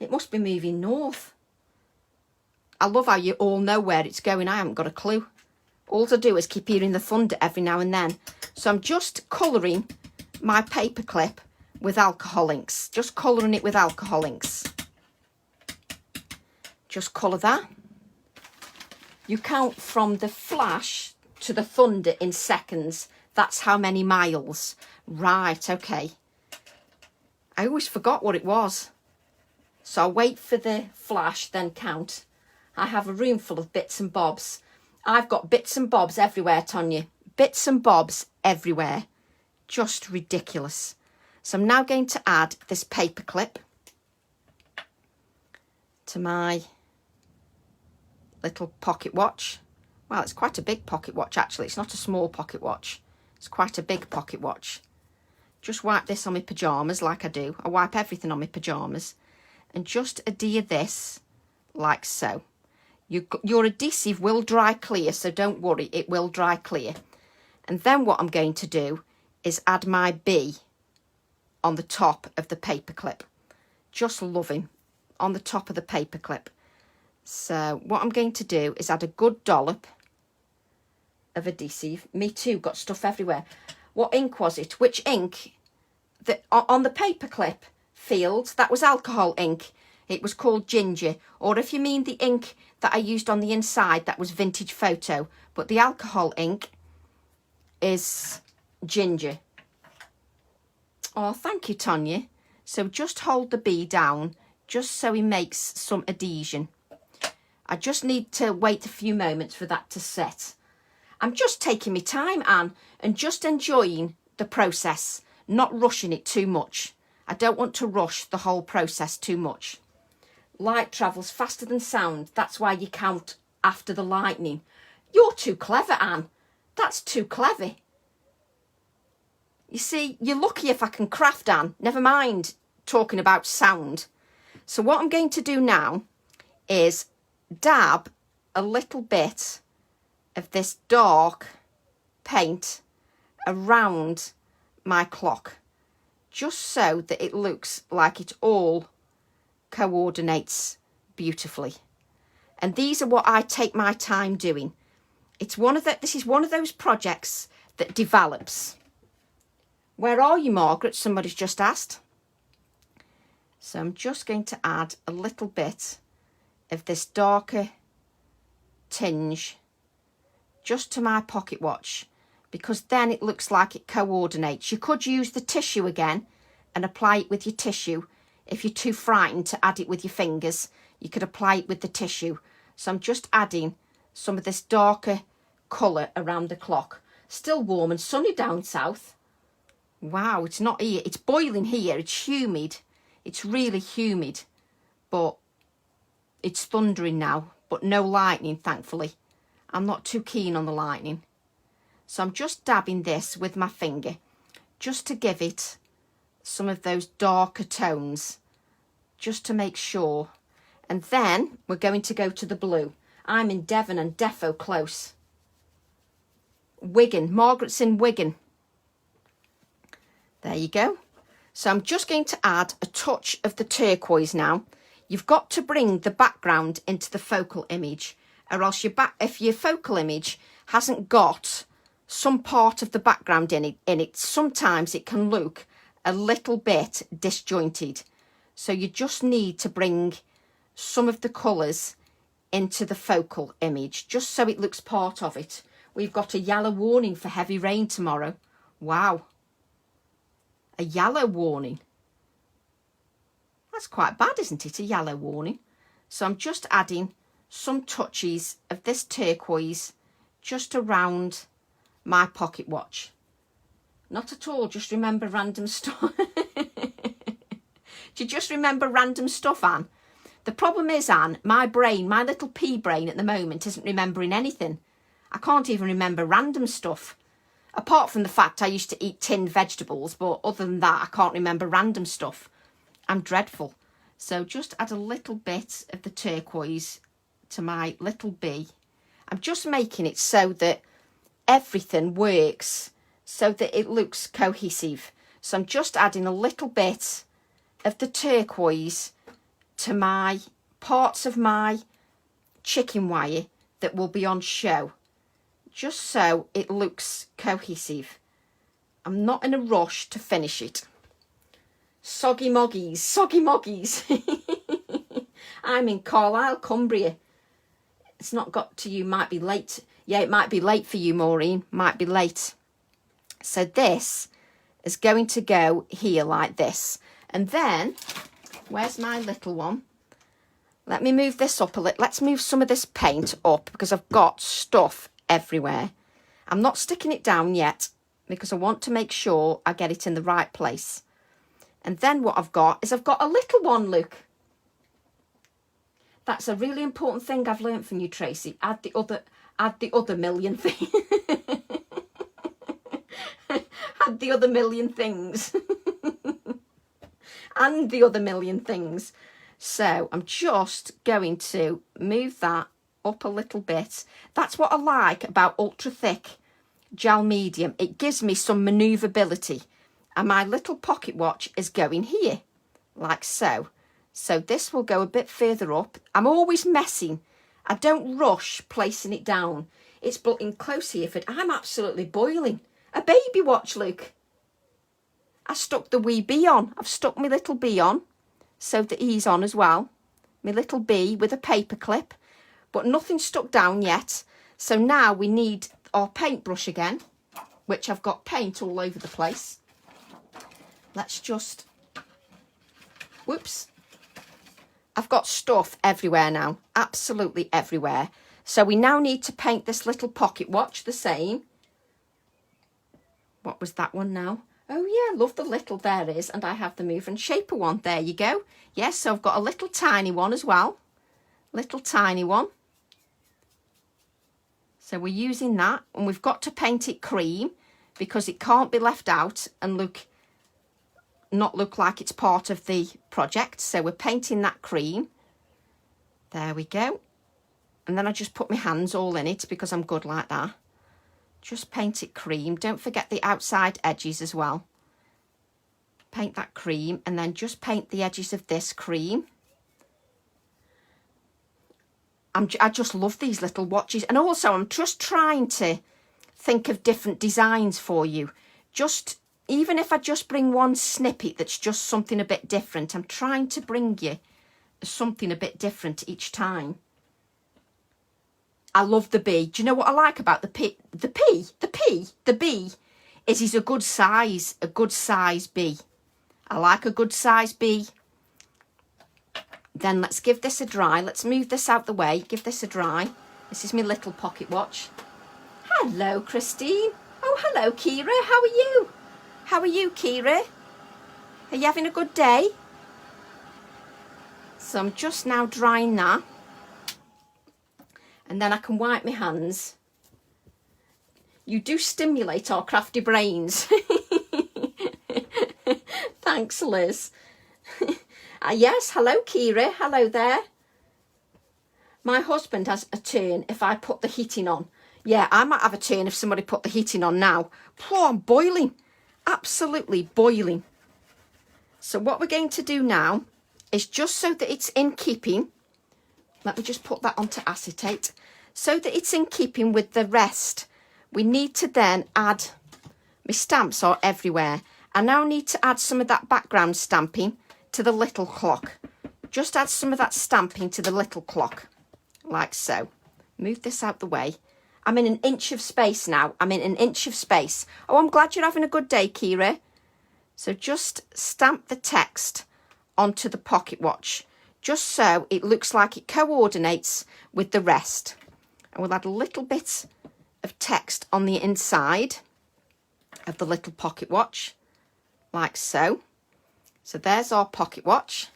It must be moving north. I love how you all know where it's going. I haven't got a clue. All I do is keep hearing the thunder every now and then. So I'm just colouring my paper clip with alcohol inks. Just colouring it with alcohol inks. Just colour that. You count from the flash to the thunder in seconds. That's how many miles. Right, okay. I always forgot what it was. So I'll wait for the flash, then count. I have a room full of bits and bobs. I've got bits and bobs everywhere, Tonya. Bits and bobs everywhere. Just ridiculous. So I'm now going to add this paper clip to my little pocket watch. Well, it's quite a big pocket watch, actually. It's not a small pocket watch. It's quite a big pocket watch. Just wipe this on my pyjamas like I do. I wipe everything on my pyjamas. And just adhere this like so. Your adhesive will dry clear, so don't worry, it will dry clear. And then what I'm going to do is add my bee on the top of the paper clip. Just loving on the top of the paper clip. So what I'm going to do is add a good dollop of adhesive. Me too, got stuff everywhere. What ink was it? Which ink? On the paper clip field, that was alcohol ink. It was called Ginger. Or if you mean the ink that I used on the inside, that was Vintage Photo. But the alcohol ink is Ginger. Oh, thank you, Tonya. So just hold the bee down, just so he makes some adhesion. I just need to wait a few moments for that to set. I'm just taking my time, Anne, and just enjoying the process, not rushing it too much. I don't want to rush the whole process too much. Light travels faster than sound. That's why you count after the lightning. You're too clever, Anne. That's too clever. You see, you're lucky if I can craft, Anne. Never mind talking about sound. So what I'm going to do now is dab a little bit of this dark paint around my clock, just so that it looks like it all coordinates beautifully. And these are what I take my time doing. This is one of those projects that develops. Where are you, Margaret? Somebody's just asked. So I'm just going to add a little bit of this darker tinge just to my pocket watch, because then it looks like it coordinates. You could use the tissue again and apply it with your tissue. If you're too frightened to add it with your fingers, you could apply it with the tissue. So I'm just adding some of this darker colour around the clock. Still warm and sunny down south. Wow, it's not here. It's boiling here. It's humid. It's really humid. But it's thundering now. But no lightning, thankfully. I'm not too keen on the lightning. So I'm just dabbing this with my finger, just to give it some of those darker tones, just to make sure. And then we're going to go to the blue. I'm in Devon and defo close. Wigan. Margaret's in Wigan. There you go. So I'm just going to add a touch of the turquoise now. You've got to bring the background into the focal image, or else if your focal image hasn't got some part of the background in it, sometimes it can look a little bit disjointed. So you just need to bring some of the colours into the focal image, just so it looks part of it. We've got a yellow warning for heavy rain tomorrow. Wow. A yellow warning. That's quite bad, isn't it? A yellow warning. So I'm just adding some touches of this turquoise just around my pocket watch. Not at all, just remember random stuff. Do you just remember random stuff, Anne? The problem is, Anne, my brain, my little pea brain at the moment isn't remembering anything. I can't even remember random stuff. Apart from the fact I used to eat tinned vegetables, but other than that, I can't remember random stuff. I'm dreadful. So just add a little bit of the turquoise to my little bee. I'm just making it so that everything works, so that it looks cohesive. So I'm just adding a little bit of the turquoise to my parts of my chicken wire that will be on show, just so it looks cohesive. I'm not in a rush to finish it. Soggy moggies, soggy moggies. I'm in Carlisle, Cumbria. It's not got to you, might be late. Yeah, it might be late for you, Maureen, might be late. So this is going to go here like this. And then, where's my little one? Let me move this up a little. Let's move some of this paint up because I've got stuff everywhere. I'm not sticking it down yet because I want to make sure I get it in the right place. And then what I've got is I've got a little one, look. That's a really important thing I've learned from you, Tracy. Add the other million things. Add the other million things. And the other million things. So I'm just going to move that up a little bit. That's what I like about ultra thick gel medium. It gives me some manoeuvrability. And my little pocket watch is going here, like so. So this will go a bit further up. I'm always messing. I don't rush placing it down. It's butting close here. I'm absolutely boiling. A baby watch, look. I stuck the wee bee on. I've stuck my little bee on so that he's on as well. My little bee with a paper clip, but nothing stuck down yet. So now we need our paintbrush again, which I've got paint all over the place. Let's just, whoops. I've got stuff everywhere now, absolutely everywhere. So we now need to paint this little pocket watch the same. What was that one now? Oh yeah, love the little, there is, and I have the mover and shaper one. There you go. Yes, so I've got a little tiny one as well. Little tiny one. So we're using that, and we've got to paint it cream because it can't be left out and not look like it's part of the project. So we're painting that cream. There we go. And then I just put my hands all in it because I'm good like that. Just paint it cream. Don't forget the outside edges as well. Paint that cream and then just paint the edges of this cream. I just love these little watches. And also I'm just trying to think of different designs for you. Even if I just bring one snippet that's just something a bit different, I'm trying to bring you something a bit different each time. I love the bee. Do you know what I like about the bee? The bee is he's a good size bee. I like a good size bee. Then let's give this a dry. Let's move this out the way. Give this a dry. This is my little pocket watch. Hello, Christine. Oh, hello, Kira. How are you? How are you, Kira? Are you having a good day? So I'm just now drying that. And then I can wipe my hands. You do stimulate our crafty brains. Thanks, Liz. Yes, hello, Kira. Hello there. My husband has a turn if I put the heating on. Yeah, I might have a turn if somebody put the heating on now. Oh, I'm boiling. absolutely boiling. So what we're going to do now is, just so that it's in keeping, let me just put that onto acetate, so that it's in keeping with the rest, we need to then add, my stamps are everywhere. I now need to add some of that background stamping to the little clock. Just add some of that stamping to the little clock, like so. Move this out the way. I'm in an inch of space now. I'm in an inch of space. Oh, I'm glad you're having a good day, Kira. So just stamp the text onto the pocket watch, just so it looks like it coordinates with the rest. And we'll add a little bit of text on the inside of the little pocket watch, like so. So there's our pocket watch.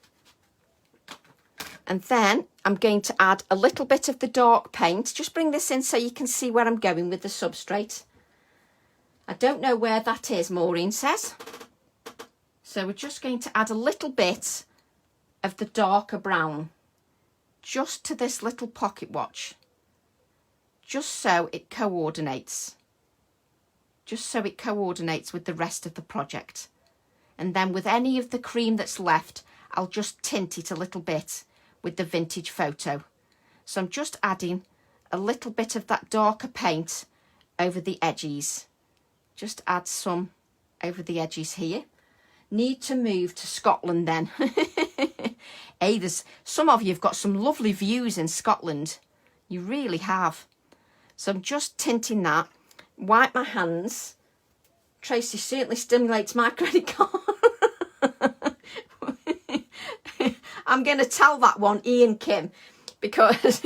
And then I'm going to add a little bit of the dark paint. Just bring this in so you can see where I'm going with the substrate. I don't know where that is, Maureen says. So we're just going to add a little bit of the darker brown just to this little pocket watch, just so it coordinates. Just so it coordinates with the rest of the project. And then with any of the cream that's left, I'll just tint it a little bit with the vintage photo. So I'm just adding a little bit of that darker paint over the edges. Just add some over the edges here. Need to move to Scotland then. Hey, there's some of you have got some lovely views in Scotland. You really have. So I'm just tinting that. Wipe my hands. Tracy certainly stimulates my credit card. I'm going to tell that one, Ian Kim, because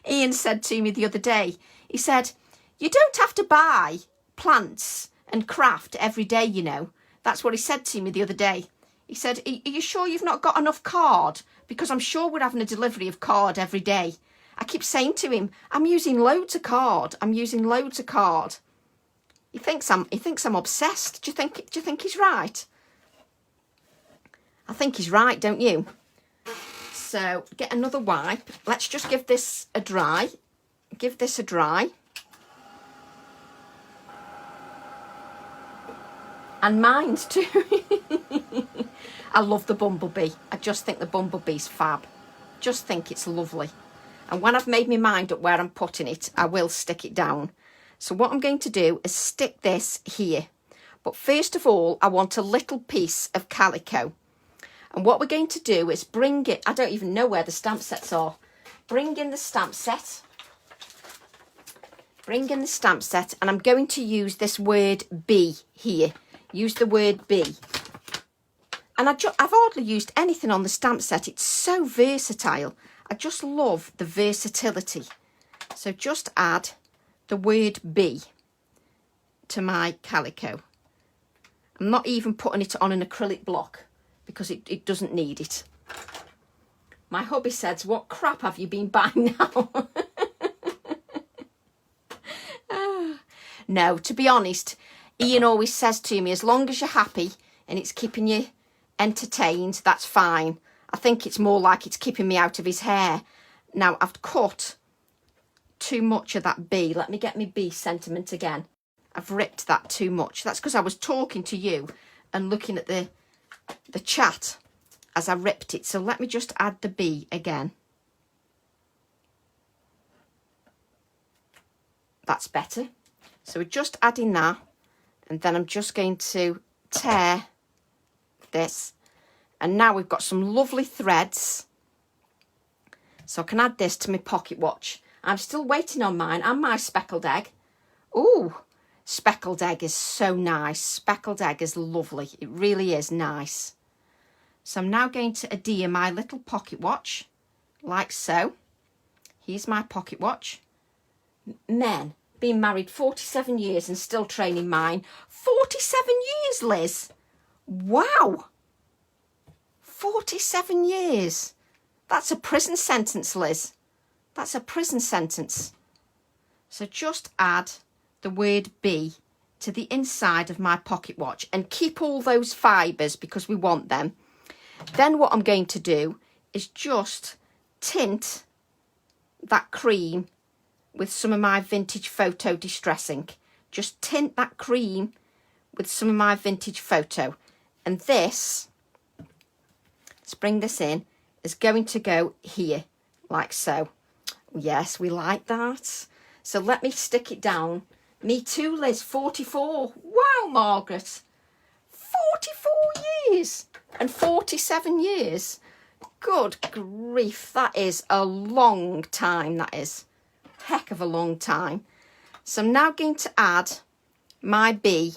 Ian said to me the other day, he said, you don't have to buy plants and craft every day, you know. That's what he said to me the other day. He said, are you sure you've not got enough card? Because I'm sure we're having a delivery of card every day. I keep saying to him, I'm using loads of card. I'm using loads of card. He thinks I'm obsessed. Do you think he's right? I think he's right, don't you? So get another wipe. Let's just give this a dry. Give this a dry. And mine too. I love the bumblebee. I just think the bumblebee's fab. Just think it's lovely. And when I've made my mind up where I'm putting it, I will stick it down. So what I'm going to do is stick this here. But first of all, I want a little piece of calico. And what we're going to do is bring it, I don't even know where the stamp sets are. Bring in the stamp set. Bring in the stamp set, and I'm going to use this word B here. Use the word B. And I've hardly used anything on the stamp set. It's so versatile. I just love the versatility. So just add the word B to my calico. I'm not even putting it on an acrylic block because it doesn't need it. My hubby says, what crap have you been buying now? No, to be honest, Ian always says to me, as long as you're happy and it's keeping you entertained, that's fine. I think it's more like it's keeping me out of his hair. Now, I've cut too much of that B. Let me get my B sentiment again. I've ripped that too much. That's because I was talking to you and looking at the chat as I ripped it. So let me just add the B again. That's better. So we're just adding that. And then I'm just going to tear this. And now we've got some lovely threads. So I can add this to my pocket watch. I'm still waiting on mine and my speckled egg. Ooh, speckled egg is so nice. Speckled egg is lovely. It really is nice. So I'm now going to adhere my little pocket watch, like so. Here's my pocket watch. Men, been married 47 years and still training mine. 47 years, Liz. Wow. 47 years. That's a prison sentence, Liz. That's a prison sentence. So just add the word B to the inside of my pocket watch and keep all those fibres because we want them. Then what I'm going to do is just tint that cream with some of my vintage photo distress ink. Just tint that cream with some of my vintage photo. And this, let's bring this in, is going to go here, like so. Yes, we like that. So let me stick it down. Me too, Liz, 44. Wow, Margaret. 44 years and 47 years. Good grief, that is a long time, that is. Heck of a long time. So I'm now going to add my bee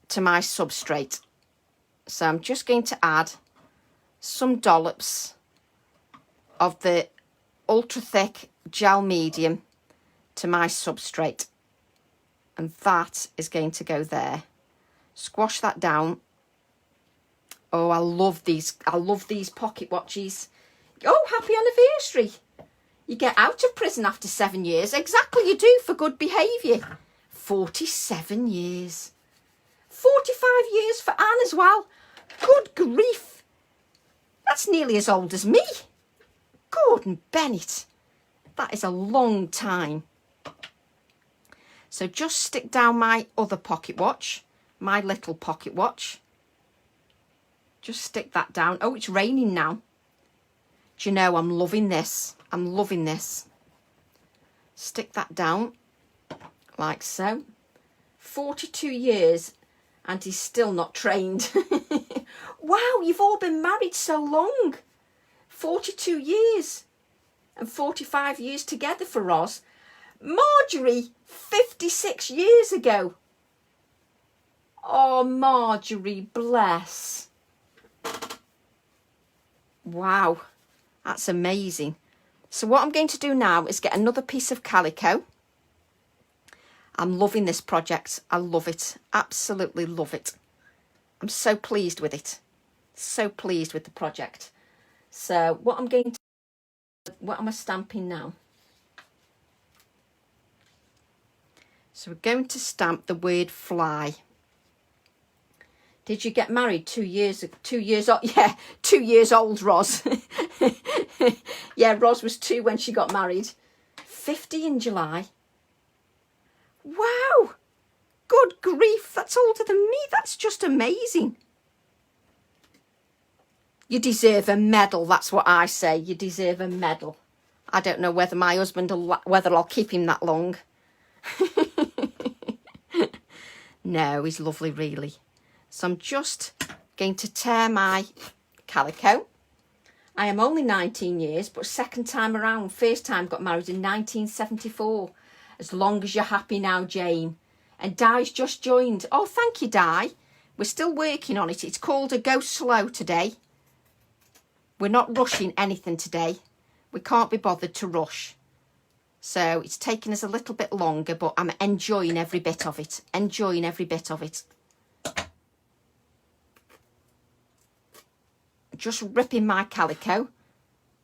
to my substrate. So I'm just going to add some dollops of the ultra thick gel medium to my substrate. And that is going to go there. Squash that down. Oh, I love these pocket watches. Oh, happy anniversary. You get out of prison after 7 years. Exactly, you do, for good behaviour. 47 years. 45 years for Anne as well. Good grief. That's nearly as old as me. Gordon Bennett. That is a long time. So just stick down my other pocket watch, my little pocket watch. Just stick that down. Oh, it's raining now. Do you know, I'm loving this. I'm loving this. Stick that down like so. 42 years and he's still not trained. Wow, you've all been married so long. 42 years and 45 years together for Roz. Marjorie, 56 years ago. Oh, Marjorie, bless. Wow, that's amazing. So what I'm going to do now is get another piece of calico. I'm loving this project. I love it. Absolutely love it. I'm so pleased with it. So pleased with the project. So what am I stamping now? So we're going to stamp the word fly. Did you get married 2 years old? Yeah, 2 years old, Roz. Yeah, Roz was 2 when she got married. 50 in July. Wow. Good grief, that's older than me. That's just amazing. You deserve a medal, that's what I say. You deserve a medal. I don't know whether my husband whether I'll keep him that long. No, he's lovely, really. So I'm just going to tear my calico. I am only 19 years, but second time around. First time got married in 1974. As long as you're happy now, Jane. And Di's just joined. Oh, thank you, Di. We're still working on it. It's called a go slow today. We're not rushing anything today. We can't be bothered to rush. So it's taken us a little bit longer, but I'm enjoying every bit of it. Enjoying every bit of it. Just ripping my calico.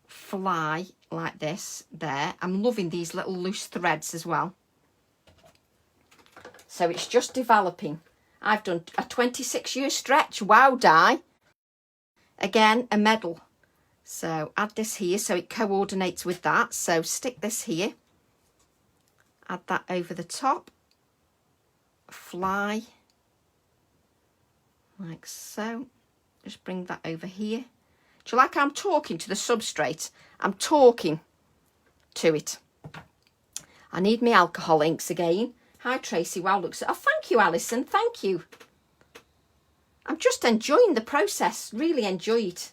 Fly like this there. I'm loving these little loose threads as well. So it's just developing. I've done a 26-year stretch. Wow, Di. Again, a medal. So add this here so it coordinates with that. So stick this here. Add that over the top. Fly. Like so. Just bring that over here. Do you like how I'm talking to the substrate? I'm talking to it. I need my alcohol inks again. Hi, Tracy. Wow, looks... Oh, thank you, Alison. Thank you. I'm just enjoying the process. Really enjoy it.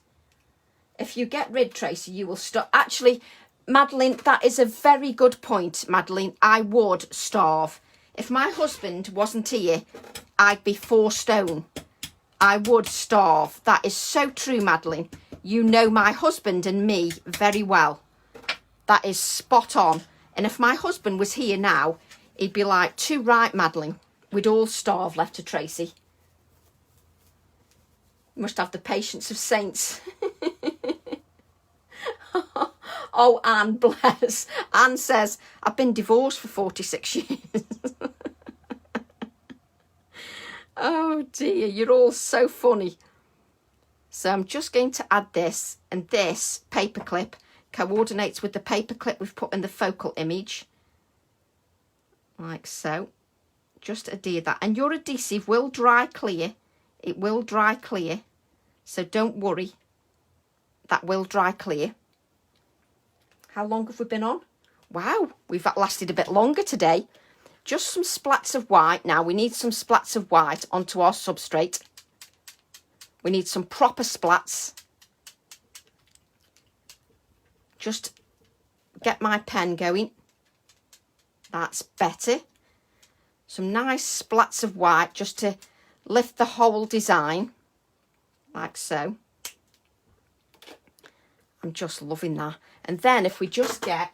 If you get rid, Tracy, you will stop. Actually, Madeline, that is a very good point, Madeline. I would starve. If my husband wasn't here, I'd be 4 stone. I would starve. That is so true, Madeline. You know my husband and me very well. That is spot on. And if my husband was here now, he'd be like, too right, Madeline. We'd all starve, left to Tracy. You must have the patience of saints. Oh, Anne, bless. Anne says, I've been divorced for 46 years. Oh dear, you're all so funny. So I'm just going to add this, and this paperclip coordinates with the paperclip we've put in the focal image. Like so. Just adhere that. And your adhesive will dry clear. It will dry clear. So don't worry. That will dry clear. How long have we been on? Wow, we've lasted a bit longer today. Just some splats of white. Now we need some splats of white onto our substrate. We need some proper splats. Just get my pen going. That's better. Some nice splats of white just to lift the whole design, like so. I'm just loving that. And then if we just get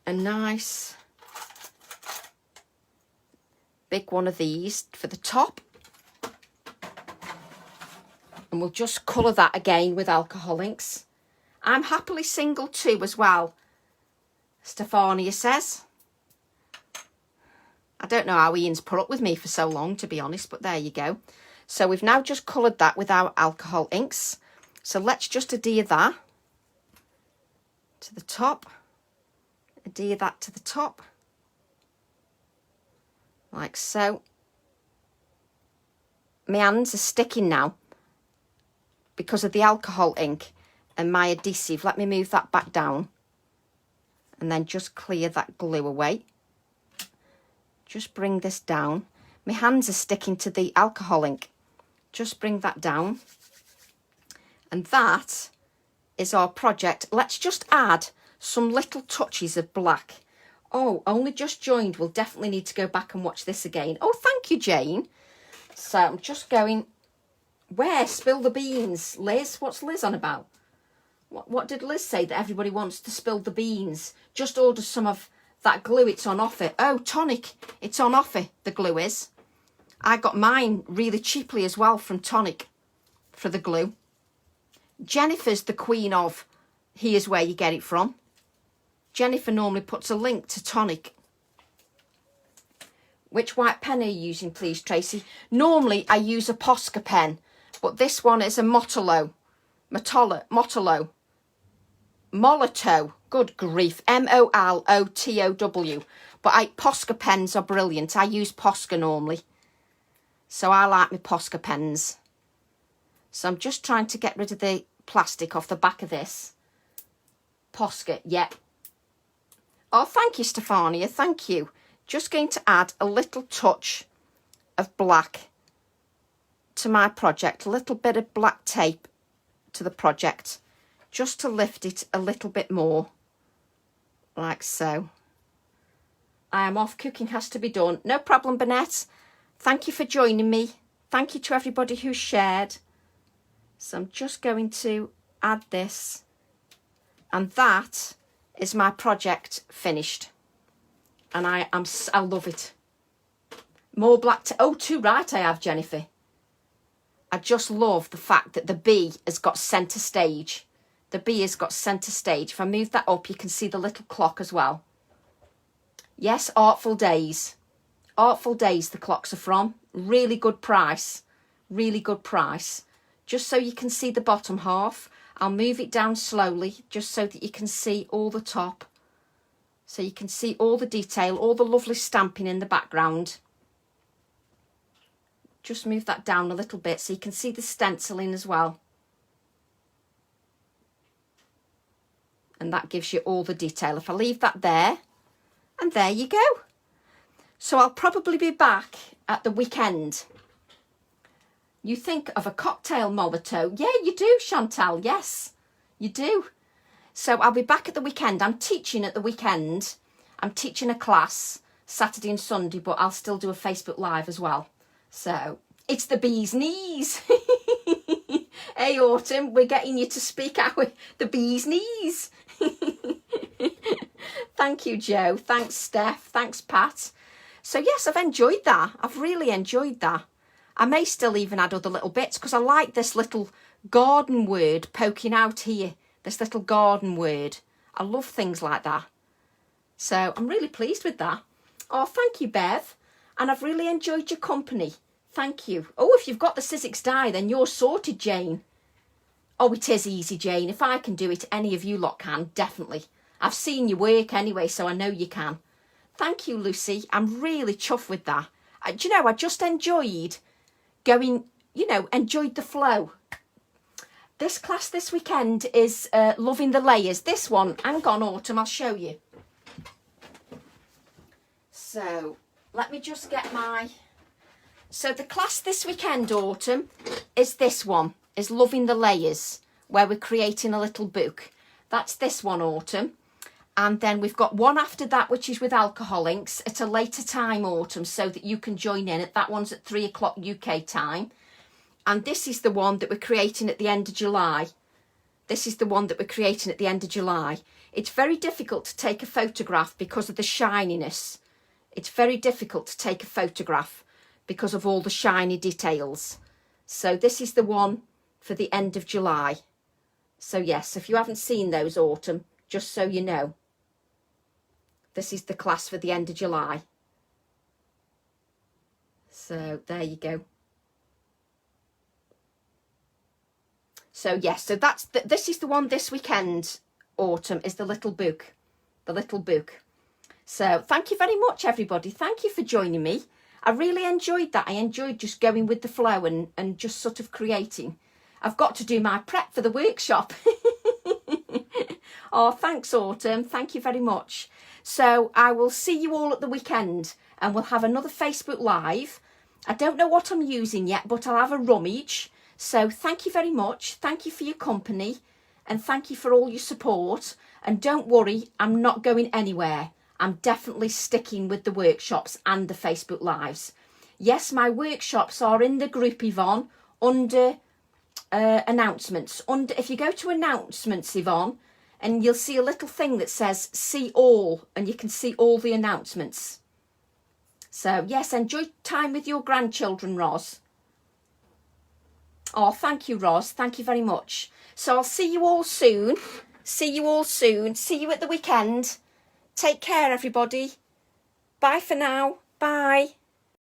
a nice big one of these for the top, and we'll just colour that again with alcohol inks. I'm happily single too as well, Stefania says. I don't know how Ian's put up with me for so long, to be honest, but there you go. So we've now just coloured that with our alcohol inks. So let's just adhere that to the top. Adhere that to the top. Like so. My hands are sticking now because of the alcohol ink and my adhesive. Let me move that back down and then just clear that glue away. Just bring this down. My hands are sticking to the alcohol ink. Just bring that down. And that is our project. Let's just add some little touches of black. Oh, only just joined. We'll definitely need to go back and watch this again. Oh, thank you, Jane. So I'm just going, where? Spill the beans. Liz, what's Liz on about? What did Liz say that everybody wants to spill the beans? Just order some of that glue. It's on offer. Oh, Tonic. It's on offer, the glue is. I got mine really cheaply as well from Tonic for the glue. Jennifer's the queen of here's where you get it from. Jennifer normally puts a link to Tonic. Which white pen are you using, please, Tracy? Normally I use a Posca pen, but this one is a Motolo. Molotow. Good grief. Molotow. But Posca pens are brilliant. I use Posca normally. So I like my Posca pens. So I'm just trying to get rid of the plastic off the back of this. Posca, yep. Oh, thank you, Stefania. Thank you. Just going to add a little touch of black to my project. A little bit of black tape to the project. Just to lift it a little bit more. Like so. I am off. Cooking has to be done. No problem, Bernette. Thank you for joining me. Thank you to everybody who shared. So I'm just going to add this. And that is my project finished. And I love it. More black. Oh, too right I have, Jennifer. I just love the fact that the bee has got centre stage. The bee has got centre stage. If I move that up, you can see the little clock as well. Yes, Artful Days. Artful Days the clocks are from. Really good price. Really good price. Just so you can see the bottom half. I'll move it down slowly just so that you can see all the top. So you can see all the detail, all the lovely stamping in the background. Just move that down a little bit so you can see the stenciling as well. And that gives you all the detail. If I leave that there, and there you go. So I'll probably be back at the weekend. You think of a cocktail Molotov. Yeah, you do, Chantal. Yes, you do. So I'll be back at the weekend. I'm teaching at the weekend. I'm teaching a class Saturday and Sunday, but I'll still do a Facebook Live as well. So it's the bee's knees. Hey, Autumn, we're getting you to speak out with the bee's knees. Thank you, Joe. Thanks, Steph. Thanks, Pat. So yes, I've enjoyed that. I've really enjoyed that. I may still even add other little bits because I like this little garden word poking out here. This little garden word. I love things like that. So I'm really pleased with that. Oh, thank you, Bev. And I've really enjoyed your company. Thank you. Oh, if you've got the Sizzix die, then you're sorted, Jane. Oh, it is easy, Jane. If I can do it, any of you lot can, definitely. I've seen your work anyway, so I know you can. thank you, Lucy. I'm really chuffed with that. Do you know, I just enjoyed going, you know, enjoyed the flow. This class this weekend is Loving the Layers. This one, hang on, Autumn, I'll show you. So, let me just get my... So, the class this weekend, Autumn, is this one, is Loving the Layers, where we're creating a little book. That's this one, Autumn. And then we've got one after that, which is with alcoholics at a later time, Autumn, so that you can join in. That one's at 3 o'clock UK time. And this is the one that we're creating at the end of July. This is the one that we're creating at the end of July. It's very difficult to take a photograph because of the shininess. It's very difficult to take a photograph because of all the shiny details. So this is the one for the end of July. So yes, if you haven't seen those, Autumn, just so you know, this is the class for the end of July. So there you go. So yes, so that's this is the one this weekend, Autumn, is the little book. The little book. So thank you very much, everybody. Thank you for joining me. I really enjoyed that. I enjoyed just going with the flow and just sort of creating. I've got to do my prep for the workshop. Oh, thanks, Autumn. Thank you very much. So I will see you all at the weekend and we'll have another Facebook Live. I don't know what I'm using yet, but I'll have a rummage. So thank you very much. Thank you for your company and thank you for all your support. And don't worry, I'm not going anywhere. I'm definitely sticking with the workshops and the Facebook Lives. Yes, my workshops are in the group, Yvonne, under announcements. If you go to announcements, Yvonne, and you'll see a little thing that says see all, and you can see all the announcements. So yes, enjoy time with your grandchildren, Roz. Oh, thank you, Roz. Thank you very much. So I'll see you all soon. See you all soon. See you at the weekend. Take care, everybody. Bye for now. Bye.